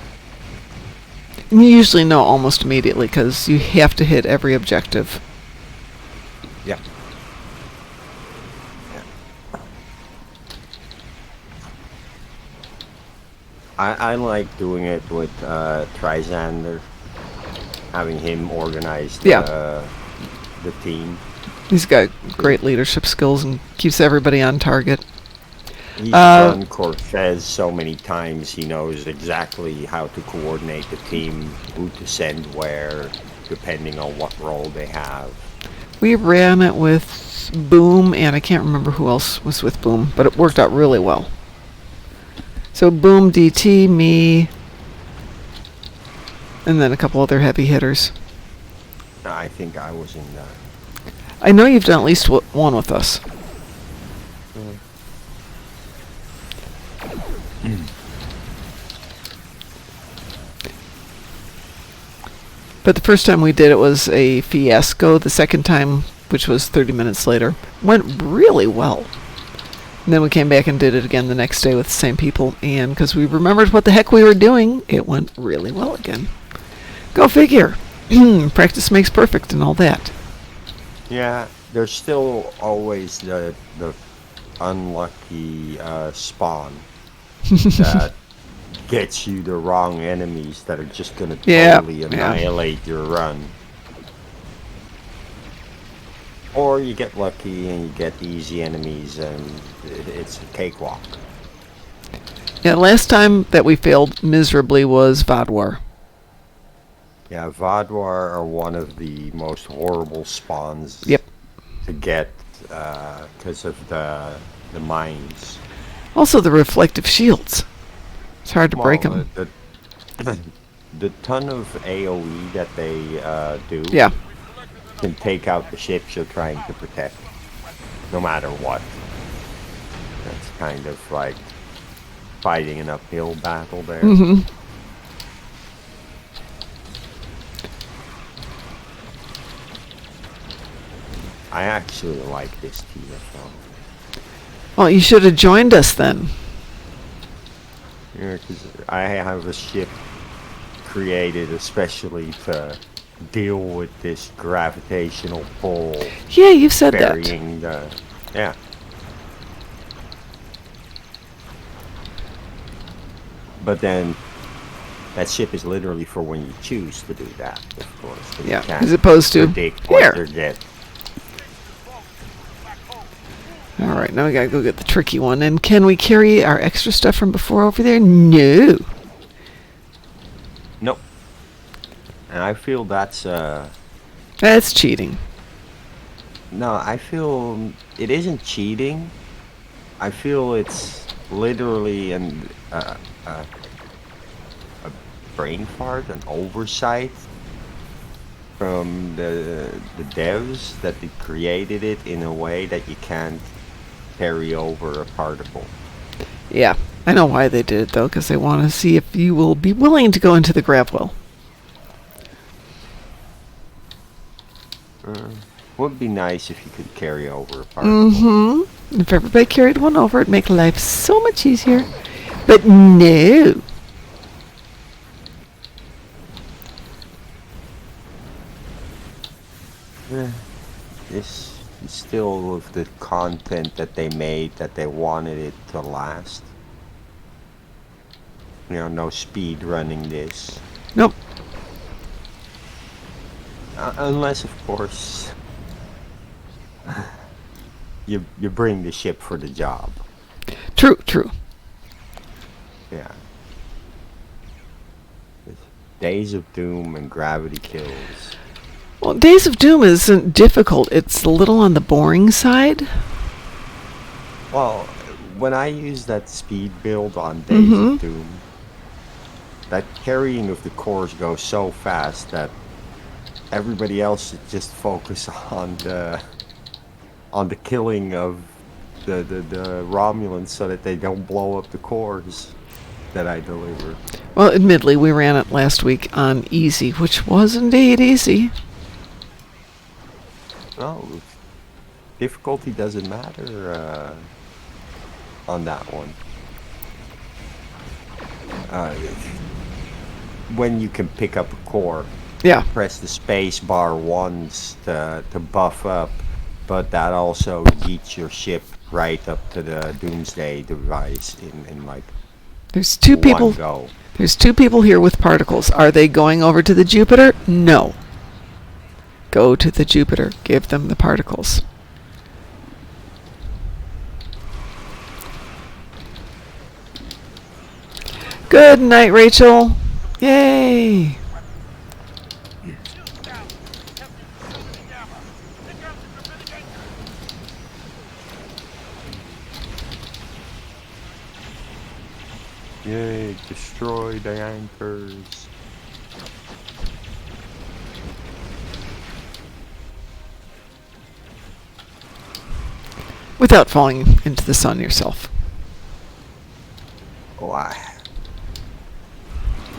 And you usually know almost immediately, because you have to hit every objective. Yeah. I like doing it with Trisander, having him organize the team. He's got great leadership skills and keeps everybody on target. He's run Corfez so many times, he knows exactly how to coordinate the team, who to send where, depending on what role they have. We ran it with Boom, and I can't remember who else was with Boom, but it worked out really well. So Boom, DT, me, and then a couple other heavy hitters. I think I was in that. I know you've done at least one with us. But the first time we did it was a fiasco. The second time, which was 30 minutes later, went really well. And then we came back and did it again the next day with the same people, and because we remembered what the heck we were doing, it went really well again. Go figure. Practice makes perfect and all that. Yeah, there's still always the unlucky spawn that gets you the wrong enemies that are just gonna totally annihilate your run. Or you get lucky and you get easy enemies and it's a cakewalk. Yeah, last time that we failed miserably was Vadwar. Yeah, Vadwar are one of the most horrible spawns to get because of the mines. Also the reflective shields. It's hard to break them. The ton of AoE that they do can take out the ships you're trying to protect, no matter what. That's kind of like fighting an uphill battle there. Mm-hmm. I actually like this TFL. Well, you should have joined us then. Yeah, because I have a ship created especially to deal with this gravitational pull. Yeah, you've said that. Yeah. But then that ship is literally for when you choose to do that, of course. Yeah, as opposed to predict what you're getting. Alright, now we gotta go get the tricky one. And can we carry our extra stuff from before over there? No. Nope. And I feel that's cheating. No, I feel it isn't cheating. I feel it's literally a brain fart, an oversight from the devs that they created it in a way that you can't carry over a particle. Yeah, I know why they did it though, because they want to see if you will be willing to go into the grav well. Would be nice if you could carry over a particle. Mm-hmm. If everybody carried one over, it'd make life so much easier. But no. This is still with the content that they made that they wanted it to last. You know, no speed running this. Nope. Unless, of course, you bring the ship for the job. True, true. Yeah. Days of Doom and Gravity Kills. Well, Days of Doom isn't difficult. It's a little on the boring side. Well, when I use that speed build on Days of Doom, that carrying of the cores goes so fast that everybody else should just focus on the killing of the Romulans so that they don't blow up the cores that I delivered. Well, admittedly, we ran it last week on easy, which was indeed easy. No, difficulty doesn't matter on that one. When you can pick up a core, press the space bar once to buff up, but that also yeets your ship right up to the Doomsday device in like There's two people. Go. There's two people here with particles. Are they going over to the Jupiter? No. Go to the Jupiter. Give them the particles. Good night, Rachel. Yay. Yay, destroy the anchors. Without falling into the sun yourself. Oh,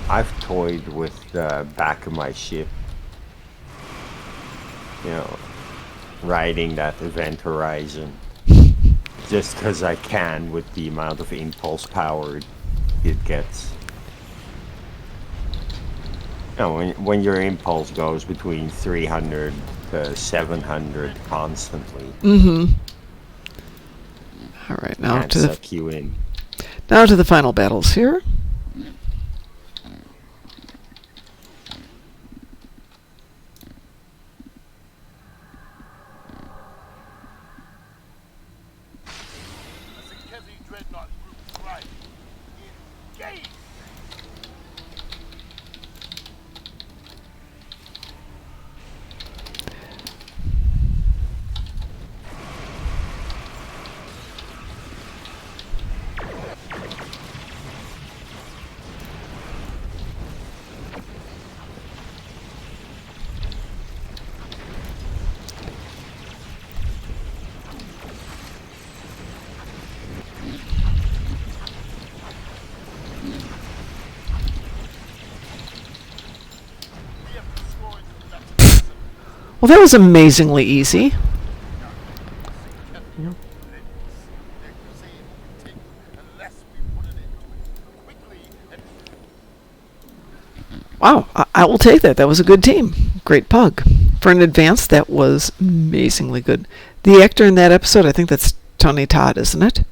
I've toyed with the back of my ship. You know, riding that event horizon. just because I can with the amount of impulse power it gets. When your impulse goes between 300 to 700 constantly, All right, now can't to the suck you in. final battles here. Well, that was amazingly easy. Wow, I will take that. That was a good team. Great pug. For an advance, that was amazingly good. The actor in that episode, I think that's Tony Todd, isn't it?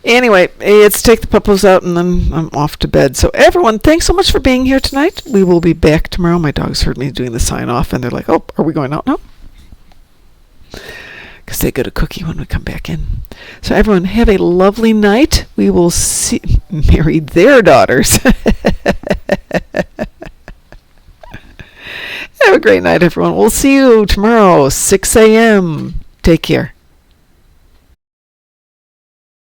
Anyway, it's take the puppos out and then I'm off to bed. So everyone, thanks so much for being here tonight. We will be back tomorrow. My dogs heard me doing the sign off and they're like, oh, are we going out now? Because they go to cookie when we come back in. So everyone, have a lovely night. We will marry their daughters. Have a great night, everyone. We'll see you tomorrow, 6 a.m. Take care.